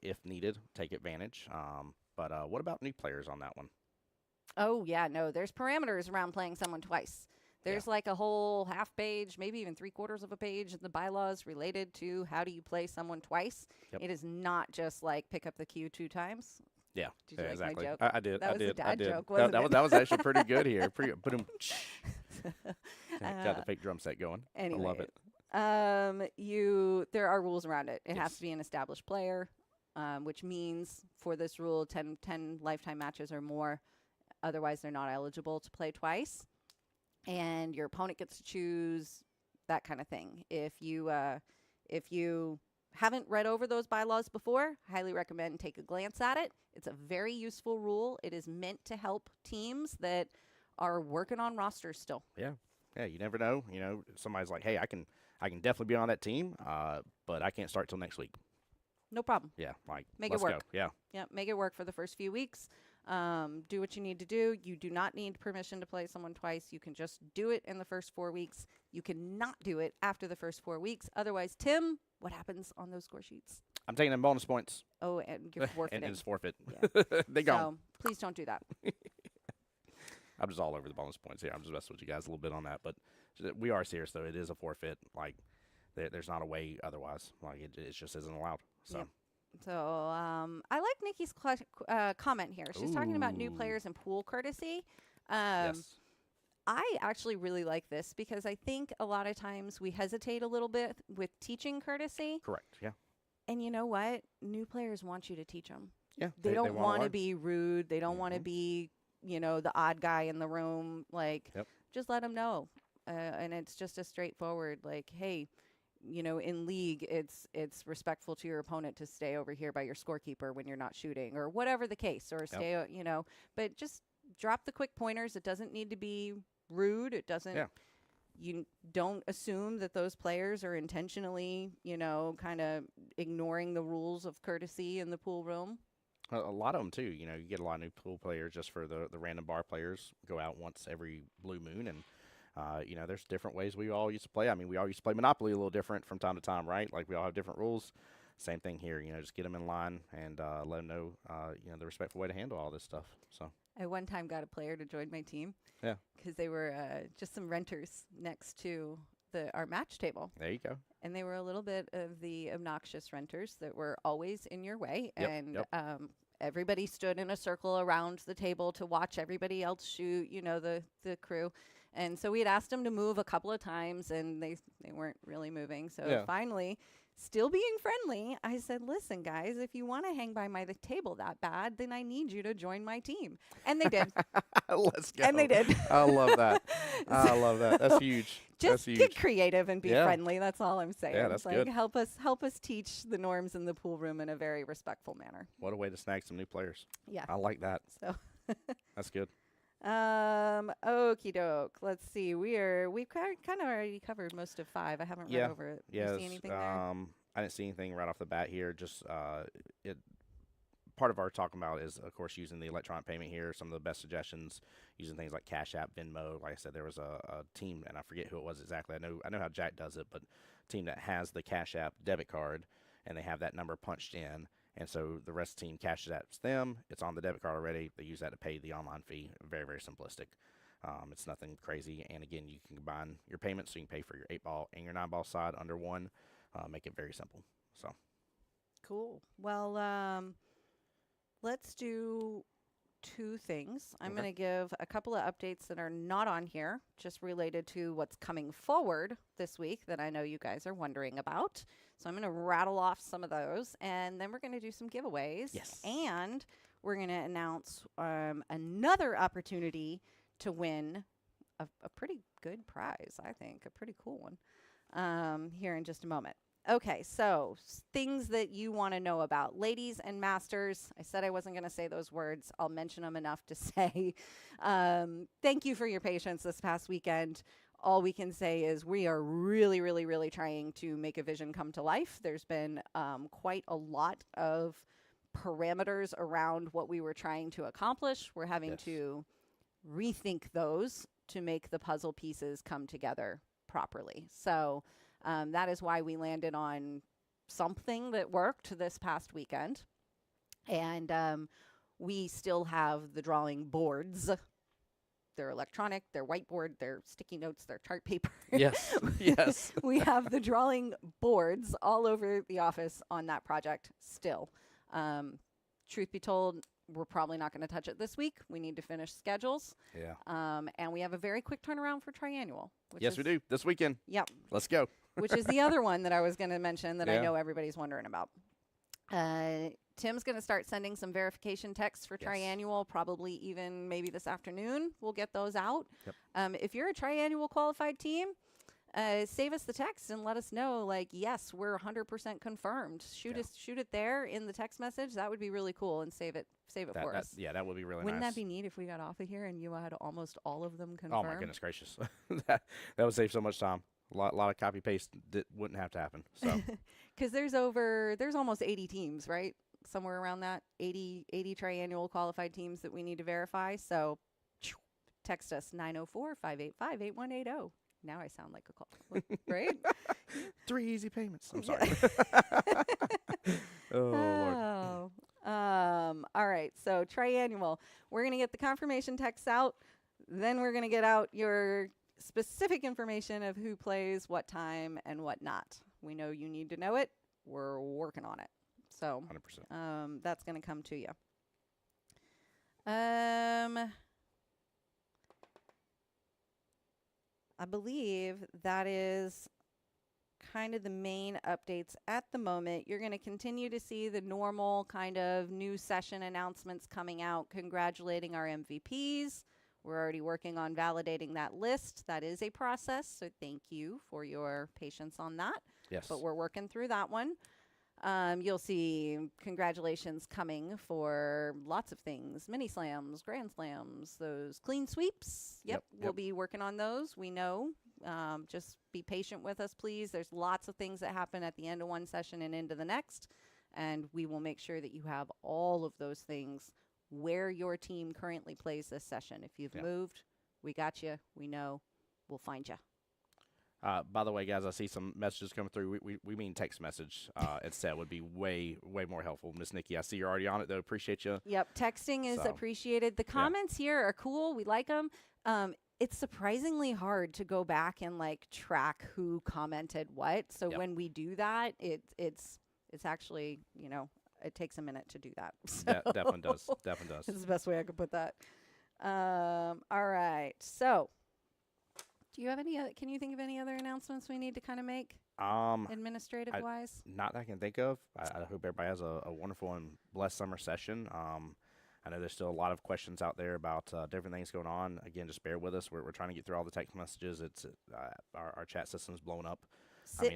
[SPEAKER 1] if needed, take advantage. But what about new players on that one?
[SPEAKER 2] Oh, yeah, no, there's parameters around playing someone twice. There's like a whole half page, maybe even 3/4 of a page in the bylaws related to how do you play someone twice.
[SPEAKER 1] Yep.
[SPEAKER 2] It is not just like pick up the cue 2 times.
[SPEAKER 1] Yeah,
[SPEAKER 2] Did you like
[SPEAKER 1] exactly.
[SPEAKER 2] my joke?
[SPEAKER 1] I did.
[SPEAKER 2] That
[SPEAKER 1] I
[SPEAKER 2] was a
[SPEAKER 1] did.
[SPEAKER 2] dad
[SPEAKER 1] I did.
[SPEAKER 2] joke, wasn't
[SPEAKER 1] that,
[SPEAKER 2] it?
[SPEAKER 1] that was actually pretty good here. Pretty good. Got the fake drum set going.
[SPEAKER 2] Anyway,
[SPEAKER 1] I love it.
[SPEAKER 2] there are rules around it. It has
[SPEAKER 1] Yes.
[SPEAKER 2] to be an established player, which means for this rule, 10 lifetime matches or more. Otherwise, they're not eligible to play twice. And your opponent gets to choose that kind of thing. If you haven't read over those bylaws before, highly recommend take a glance at it. It's a very useful rule. It is meant to help teams that are working on rosters still.
[SPEAKER 1] Yeah, you never know. Somebody's like, hey, I can definitely be on that team, but I can't start till next week.
[SPEAKER 2] No problem.
[SPEAKER 1] Yeah, like
[SPEAKER 2] Make
[SPEAKER 1] let's
[SPEAKER 2] it work.
[SPEAKER 1] go. Yeah.
[SPEAKER 2] Yeah, make it work for the first few weeks. Do what you need to do. You do not need permission to play someone twice. You can just do it in the first 4 weeks. You cannot do it after the first 4 weeks. Otherwise, Tim, what happens on those score sheets?
[SPEAKER 1] I'm taking them bonus points.
[SPEAKER 2] Oh, and you're forfeiting.
[SPEAKER 1] and it's forfeit.
[SPEAKER 2] Yeah.
[SPEAKER 1] They gone.
[SPEAKER 2] So please don't do that.
[SPEAKER 1] I'm just all over the bonus points here. I'm just messing with you guys a little bit on that, but we are serious though. It is a forfeit. Like there's not a way otherwise. Like it just isn't allowed. So.
[SPEAKER 2] Yep. So I like Nikki's comment here. She's talking about new
[SPEAKER 1] Ooh.
[SPEAKER 2] players and pool courtesy.
[SPEAKER 1] Yes.
[SPEAKER 2] I actually really like this because I think a lot of times we hesitate a little bit with teaching courtesy.
[SPEAKER 1] Correct. Yeah.
[SPEAKER 2] And you know what? New players want you to teach them.
[SPEAKER 1] Yeah.
[SPEAKER 2] They don't want to
[SPEAKER 1] learn.
[SPEAKER 2] be rude. They don't want to be, the odd guy in the room. Like, just let them know. And it's just a straightforward, like, hey, in league, it's respectful to your opponent to stay over here by your scorekeeper when you're not shooting or whatever the case, or stay, but just drop the quick pointers. It doesn't need to be rude. It doesn't.
[SPEAKER 1] Yeah.
[SPEAKER 2] You don't assume that those players are intentionally, kind of ignoring the rules of courtesy in the pool room.
[SPEAKER 1] A lot of them too. You get a lot of new pool players just for the random bar players go out once every blue moon and. There's different ways we all used to play. I mean, we all used to play Monopoly a little different from time to time, right? Like we all have different rules. Same thing here. Just get them in line and let them know, the respectful way to handle all this stuff. So
[SPEAKER 2] I one time got a player to join my team.
[SPEAKER 1] Yeah.
[SPEAKER 2] Because they were just some renters next to our match table.
[SPEAKER 1] There you go.
[SPEAKER 2] And they were a little bit of the obnoxious renters that were always in your way.
[SPEAKER 1] Yep,
[SPEAKER 2] And everybody stood in a circle around the table to watch everybody else shoot, the crew. And so we had asked them to move a couple of times, and they weren't really moving. So finally, still being friendly, I said, listen, guys, if you want to hang by the table that bad, then I need you to join my team. And they did.
[SPEAKER 1] Let's go.
[SPEAKER 2] And they did.
[SPEAKER 1] I love that. I love that. That's huge.
[SPEAKER 2] Just
[SPEAKER 1] That's
[SPEAKER 2] get
[SPEAKER 1] huge.
[SPEAKER 2] creative and be friendly. That's all I'm saying.
[SPEAKER 1] Yeah, that's
[SPEAKER 2] like,
[SPEAKER 1] good.
[SPEAKER 2] Help us teach the norms in the pool room in a very respectful manner.
[SPEAKER 1] What a way to snag some new players.
[SPEAKER 2] Yeah.
[SPEAKER 1] I like that.
[SPEAKER 2] So
[SPEAKER 1] That's good.
[SPEAKER 2] okie doke. Let'S see. We've kind of already covered most of 5. I haven't read over it.
[SPEAKER 1] Yeah.
[SPEAKER 2] You see anything there?
[SPEAKER 1] I didn't see anything right off the bat here. Just part of our talking about is, of course, using the electronic payment here. Some of the best suggestions using things like Cash App, Venmo. Like I said, there was a team, and I forget who it was exactly. I know how Jack does it, but a team that has the Cash App debit card, and they have that number punched in. And so the rest of the team cashes apps them. It's on the debit card already. They use that to pay the online fee. Very, very simplistic. It's nothing crazy. And again, you can combine your payments so you can pay for your 8-ball and your 9-ball side under one. Make it very simple. So
[SPEAKER 2] Cool. Well, let's do 2 things. I'm going to give a couple of updates that are not on here, just related to what's coming forward this week that I know you guys are wondering about. So I'm going to rattle off some of those, and then we're going to do some giveaways.
[SPEAKER 1] Yes.
[SPEAKER 2] And we're going to announce another opportunity to win a pretty good prize, I think, a pretty cool one, here in just a moment. Okay, so things that you want to know about. Ladies and masters, I said I wasn't going to say those words. I'll mention them enough to say thank you for your patience this past weekend. All we can say is we are really, really, really trying to make a vision come to life. There's been quite a lot of parameters around what we were trying to accomplish. We're having to rethink those to make the puzzle pieces come together properly. So that is why we landed on something that worked this past weekend. And we still have the drawing boards They're electronic, they're whiteboard, they're sticky notes, they're chart paper.
[SPEAKER 1] Yes. Yes.
[SPEAKER 2] We have the drawing boards all over the office on that project still. Truth be told, we're probably not going to touch it this week. We need to finish schedules.
[SPEAKER 1] Yeah.
[SPEAKER 2] And we have a very quick turnaround for triannual.
[SPEAKER 1] Yes, we do. This weekend.
[SPEAKER 2] Yep.
[SPEAKER 1] Let's go.
[SPEAKER 2] Which is the other one that I was going to mention that I
[SPEAKER 1] Yeah.
[SPEAKER 2] know everybody's wondering about. Tim's going to start sending some verification texts for
[SPEAKER 1] Yes.
[SPEAKER 2] triannual, probably even maybe this afternoon. We'll get those out.
[SPEAKER 1] Yep.
[SPEAKER 2] If you're a triannual qualified team, save us the text and let us know, like, yes, we're 100% confirmed. Shoot it there in the text message. That would be really cool, and save it for us.
[SPEAKER 1] Yeah, that would be really
[SPEAKER 2] Wouldn't
[SPEAKER 1] nice.
[SPEAKER 2] that be neat if we got off of here and you had almost all of them confirmed?
[SPEAKER 1] Oh my goodness gracious, that would save so much time. A lot of copy paste that wouldn't have to happen. So
[SPEAKER 2] Because there's almost 80 teams, right? Somewhere around that, 80 triannual qualified teams that we need to verify. So text us 904-585-8180. Now I sound like a call, right?
[SPEAKER 1] 3 easy payments. I'm sorry. Oh Lord.
[SPEAKER 2] All right. So triannual. We're going to get the confirmation texts out. Then we're going to get out your specific information of who plays, what time, and what not. We know you need to know it. We're working on it. So
[SPEAKER 1] 100%.
[SPEAKER 2] That's going to come to you. I believe that is kind of the main updates at the moment. You're going to continue to see the normal kind of new session announcements coming out, congratulating our MVPs. We're already working on validating that list. That is a process, so thank you for your patience on that.
[SPEAKER 1] Yes.
[SPEAKER 2] But we're working through that one. You'll see congratulations coming for lots of things, mini slams, grand slams, those clean sweeps. Yep. We'll be working on those. We know. Just be patient with us, please. There's lots of things that happen at the end of one session and into the next, and we will make sure that you have all of those things where your team currently plays this session. If you've moved, we got you. We know. We'll find you.
[SPEAKER 1] By the way, guys, I see some messages coming through. We mean text message instead would be way more helpful. Miss Nikki, I see you're already on it, though. Appreciate you.
[SPEAKER 2] Yep, texting is appreciated. The comments here are cool. We like them. It's surprisingly hard to go back and like track who commented what. So when we do that, it's actually, it takes a minute to do that. So
[SPEAKER 1] That definitely does. Definitely does.
[SPEAKER 2] That's the best way I could put that. All right. So, do you have any? Can you think of any other announcements we need to kind of make, administrative wise?
[SPEAKER 1] Not that I can think of. I hope everybody has a wonderful and blessed summer session. I know there's still a lot of questions out there about different things going on. Again, just bear with us. We're trying to get through all the text messages. It's our chat system's blown up.
[SPEAKER 2] Sit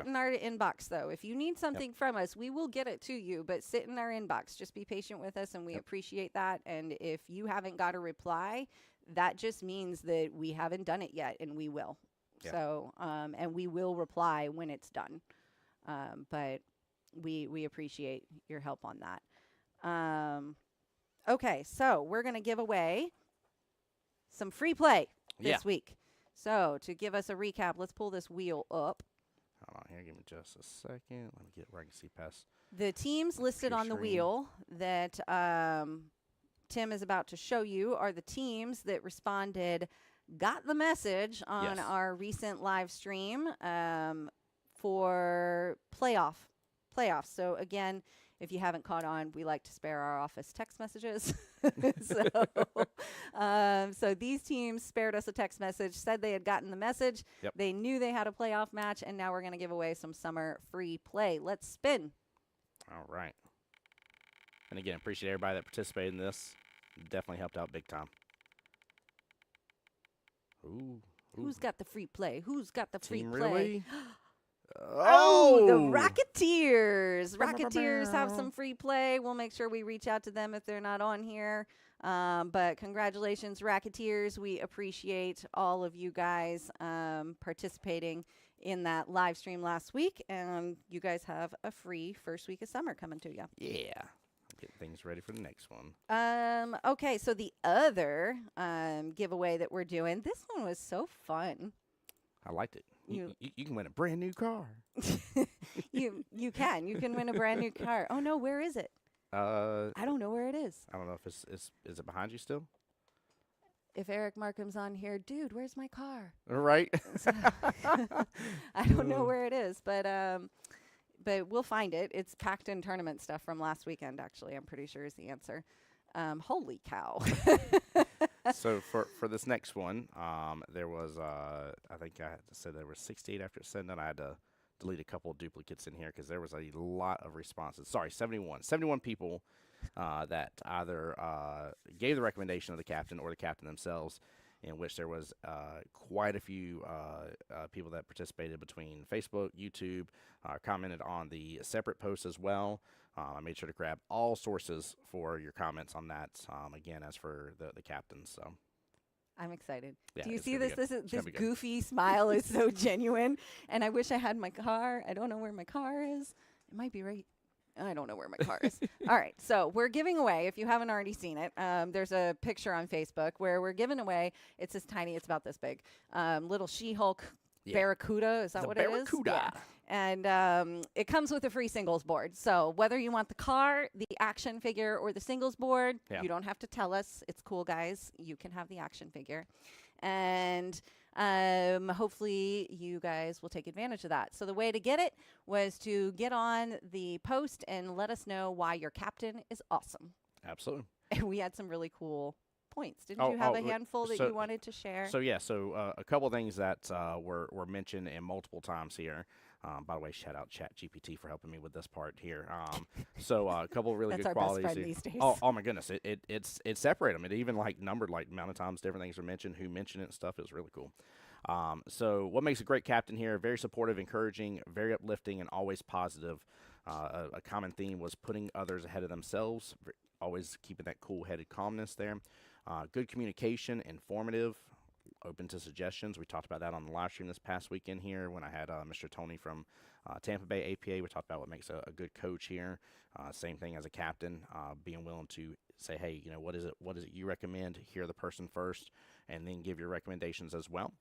[SPEAKER 2] in our inbox, though. If you need something from us, we will get it to you, but sit in our inbox. Just be patient with us, and we appreciate that. And if you haven't got a reply, that just means that we haven't done it yet, and we will. So, and we will reply when it's done. But we appreciate your help on that. Okay, so we're going to give away some free play this week. So to give us a recap, let's pull this wheel up.
[SPEAKER 1] Hold on here. Give me just a second. Let me get where I can see past.
[SPEAKER 2] The teams listed on the wheel that Tim is about to show you are the teams that responded, got the message on our recent live stream for playoffs. So again, if you haven't caught on, we like to spare our office text messages. So these teams spared us a text message, said they had gotten the message. They knew they had a playoff match, and now we're going to give away some summer free play. Let's spin.
[SPEAKER 1] All right. And again, appreciate everybody that participated in this. Definitely helped out big time. Ooh.
[SPEAKER 2] Who's got the free play? Who's got the free
[SPEAKER 1] Team
[SPEAKER 2] play?
[SPEAKER 1] Really?
[SPEAKER 2] Oh, the Racketeers. Racketeers have some free play. We'll make sure we reach out to them if they're not on here. But congratulations, Racketeers. We appreciate all of you guys participating in that live stream last week. And you guys have a free first week of summer coming to you.
[SPEAKER 1] Yeah. Getting things ready for the next one.
[SPEAKER 2] Okay, so the other giveaway that we're doing, this one was so fun.
[SPEAKER 1] I liked it. You can win a brand new car.
[SPEAKER 2] You can win a brand new car. Oh no, where is it? I don't know where it is.
[SPEAKER 1] I don't know if is it behind you still?
[SPEAKER 2] if Eric Markham's on here, dude, where's my car?
[SPEAKER 1] Right.
[SPEAKER 2] So I don't know where it is, but we'll find it. It's packed in tournament stuff from last weekend, actually. I'm pretty sure is the answer. Holy cow.
[SPEAKER 1] So for this next one, there was, I think I said there were 68 after it said, and I had to delete a couple of duplicates in here because there was a lot of responses. Sorry, 71. 71 people that either gave the recommendation of the captain or the captain themselves, in which there was quite a few people that participated between Facebook, YouTube, commented on the separate posts as well. I made sure to grab all sources for your comments on that, again, as for the captains. So
[SPEAKER 2] I'm excited.
[SPEAKER 1] Yeah,
[SPEAKER 2] Do you
[SPEAKER 1] it's
[SPEAKER 2] see
[SPEAKER 1] gonna
[SPEAKER 2] this?
[SPEAKER 1] be good.
[SPEAKER 2] This
[SPEAKER 1] It's gonna be good.
[SPEAKER 2] goofy smile is so genuine. And I wish I had my car. I don't know where my car is. It might be right. I don't know where my car is. All right. So we're giving away, if you haven't already seen it, there's a picture on Facebook where we're giving away, it's this tiny, it's about this big, little She-Hulk Barracuda. Is that
[SPEAKER 1] The
[SPEAKER 2] what it is?
[SPEAKER 1] Barracuda.
[SPEAKER 2] Yeah. And it comes with a free singles board. So whether you want the car, the action figure, or the singles board, you don't have to tell us. It's cool, guys. You can have the action figure. And hopefully you guys will take advantage of that. So the way to get it was to get on the post and let us know why your captain is awesome.
[SPEAKER 1] Absolutely.
[SPEAKER 2] And we had some really cool points. Didn't you have a handful that you wanted to share?
[SPEAKER 1] So a couple things that were mentioned in multiple times here. By the way, shout out ChatGPT for helping me with this part here. So a couple of really
[SPEAKER 2] That's
[SPEAKER 1] good
[SPEAKER 2] our
[SPEAKER 1] qualities
[SPEAKER 2] best friend
[SPEAKER 1] here.
[SPEAKER 2] these days.
[SPEAKER 1] Oh my goodness, it separated them. It even like numbered like amount of times different things were mentioned, who mentioned it and stuff. It was really cool. So what makes a great captain here? Very supportive, encouraging, very uplifting, and always positive. A common theme was putting others ahead of themselves, always keeping that cool-headed calmness there. Good communication, informative, open to suggestions. We talked about that on the live stream this past weekend here when I had Mr. Tony from Tampa Bay APA. We talked about what makes a good coach here. Same thing as a captain, being willing to say, hey, you know, what is it you recommend? Hear the person first, and then give your recommendations as well.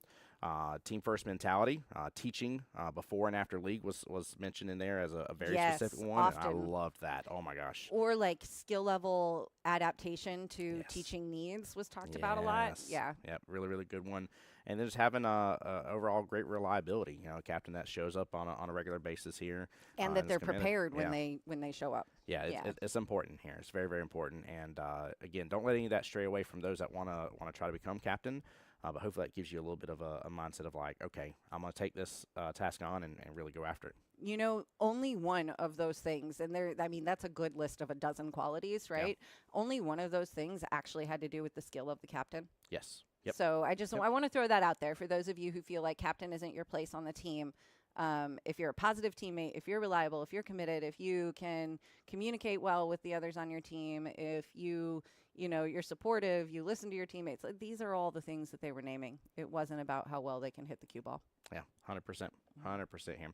[SPEAKER 1] Team first mentality, teaching before and after league was mentioned in there as a very specific one.
[SPEAKER 2] Often.
[SPEAKER 1] And I loved that. Oh my gosh.
[SPEAKER 2] Or like skill level adaptation to teaching needs was talked about a lot. Yeah.
[SPEAKER 1] Yep. Really, really good one. And then just having overall great reliability. You know, a captain that shows up on a regular basis here,
[SPEAKER 2] and that they're prepared when they show up.
[SPEAKER 1] Yeah, it's important here. It's very, very important. And again, don't let any of that stray away from those that want to try to become captain. But hopefully that gives you a little bit of a mindset of like, okay, I'm going to take this task on and really go after it.
[SPEAKER 2] You know, only one of those things, and that's a good list of a dozen qualities, right? Yeah. Only one of those things actually had to do with the skill of the captain.
[SPEAKER 1] Yes. Yep.
[SPEAKER 2] So I want to throw that out there for those of you who feel like captain isn't your place on the team. If you're a positive teammate, if you're reliable, if you're committed, if you can communicate well with the others on your team, if you're supportive, you listen to your teammates. Like, these are all the things that they were naming. It wasn't about how well they can hit the cue ball.
[SPEAKER 1] Yeah, 100%. 100% here.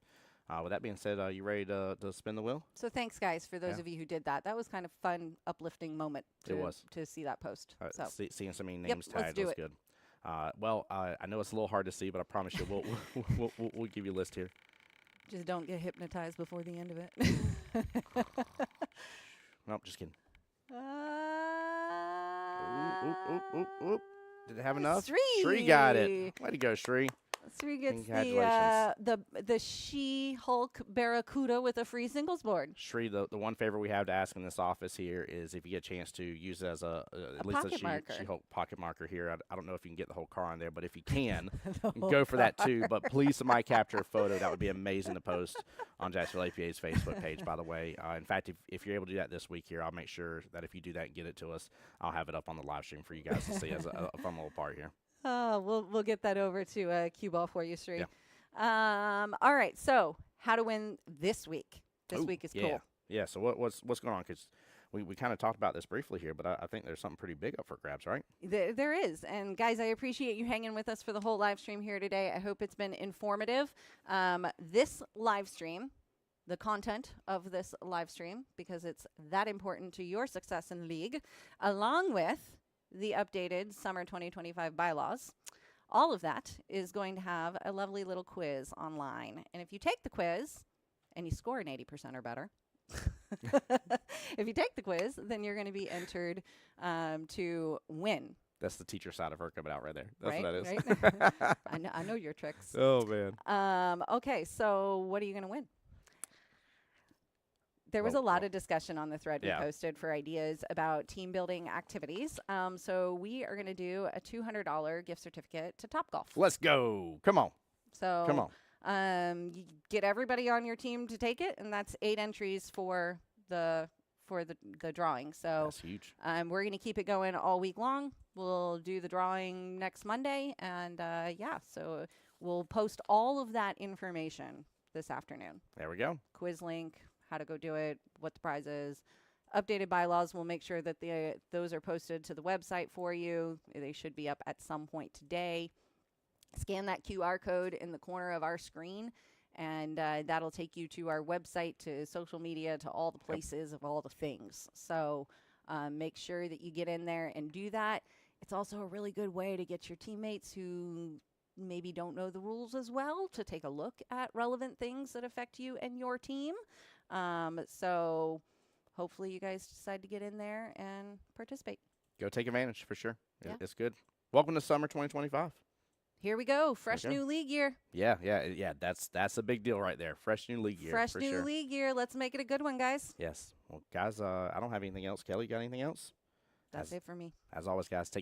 [SPEAKER 1] With that being said, you ready to spin the wheel?
[SPEAKER 2] So thanks, guys, for those of you who did that. That was kind of fun, uplifting moment to see that post.
[SPEAKER 1] So seeing so many names tagged was good. I know it's a little hard to see, but I promise you we'll give you a list here.
[SPEAKER 2] Just don't get hypnotized before the end of it.
[SPEAKER 1] Nope, just kidding. Oop. Did it have enough? Shree got it. Way to go, Shree.
[SPEAKER 2] Shree gets the She-Hulk Barracuda with a free singles board.
[SPEAKER 1] Shree, the one favor we have to ask in this office here is if you get a chance to use it as at least a She-Hulk pocket marker here. I don't know if you can get the whole car on there, but if you can, go for that too. But please somebody capture a photo. That would be amazing to post on Jacksonville APA's Facebook page, by the way. In fact, if you're able to do that this week here, I'll make sure that if you do that and get it to us, I'll have it up on the live stream for you guys to see as a fun little part here.
[SPEAKER 2] We'll get that over to Cue Ball for you, Sri.
[SPEAKER 1] Yeah.
[SPEAKER 2] All right. So how to win this week? This week is cool.
[SPEAKER 1] Yeah. So what's going on? Because we kind of talked about this briefly here, but I think there's something pretty big up for grabs, right?
[SPEAKER 2] There is. And guys, I appreciate you hanging with us for the whole live stream here today. I hope it's been informative. This live stream, the content of this live stream, because it's that important to your success in league, along with the updated summer 2025 bylaws. All of that is going to have a lovely little quiz online. And if you take the quiz and you score an 80% or better, if you take the quiz, then you're going to be entered to win
[SPEAKER 1] That's the teacher side of her coming out right there. That's
[SPEAKER 2] Right,
[SPEAKER 1] what that is.
[SPEAKER 2] right. I know your tricks.
[SPEAKER 1] Oh, man.
[SPEAKER 2] Okay, so what are you going to win? There was a lot of discussion on the thread we posted for ideas about team building activities. So we are going to do a $200 gift certificate to Topgolf.
[SPEAKER 1] Let's go. Come on.
[SPEAKER 2] So
[SPEAKER 1] Come on.
[SPEAKER 2] you get everybody on your team to take it, and that's 8 entries for the drawing. So
[SPEAKER 1] That's huge.
[SPEAKER 2] we're going to keep it going all week long. We'll do the drawing next Monday, and so we'll post all of that information this afternoon.
[SPEAKER 1] There we go.
[SPEAKER 2] Quiz link, how to go do it, what the prize is. Updated bylaws, we'll make sure that those are posted to the website for you. They should be up at some point today. Scan that QR code in the corner of our screen, and that'll take you to our website, to social media, to all the places of all the things. So make sure that you get in there and do that. It's also a really good way to get your teammates who maybe don't know the rules as well to take a look at relevant things that affect you and your team. So hopefully you guys decide to get in there and participate.
[SPEAKER 1] Go take advantage for sure.
[SPEAKER 2] Yeah.
[SPEAKER 1] It's good. Welcome to summer 2025.
[SPEAKER 2] Here we go. Fresh new league year.
[SPEAKER 1] Yeah. That's a big deal right there. Fresh new league year.
[SPEAKER 2] Fresh
[SPEAKER 1] for
[SPEAKER 2] new
[SPEAKER 1] sure.
[SPEAKER 2] league year. Let's make it a good one, guys.
[SPEAKER 1] Yes. Well, guys, I don't have anything else. Kelly, you got anything else?
[SPEAKER 2] That's it for me.
[SPEAKER 1] As always, guys, take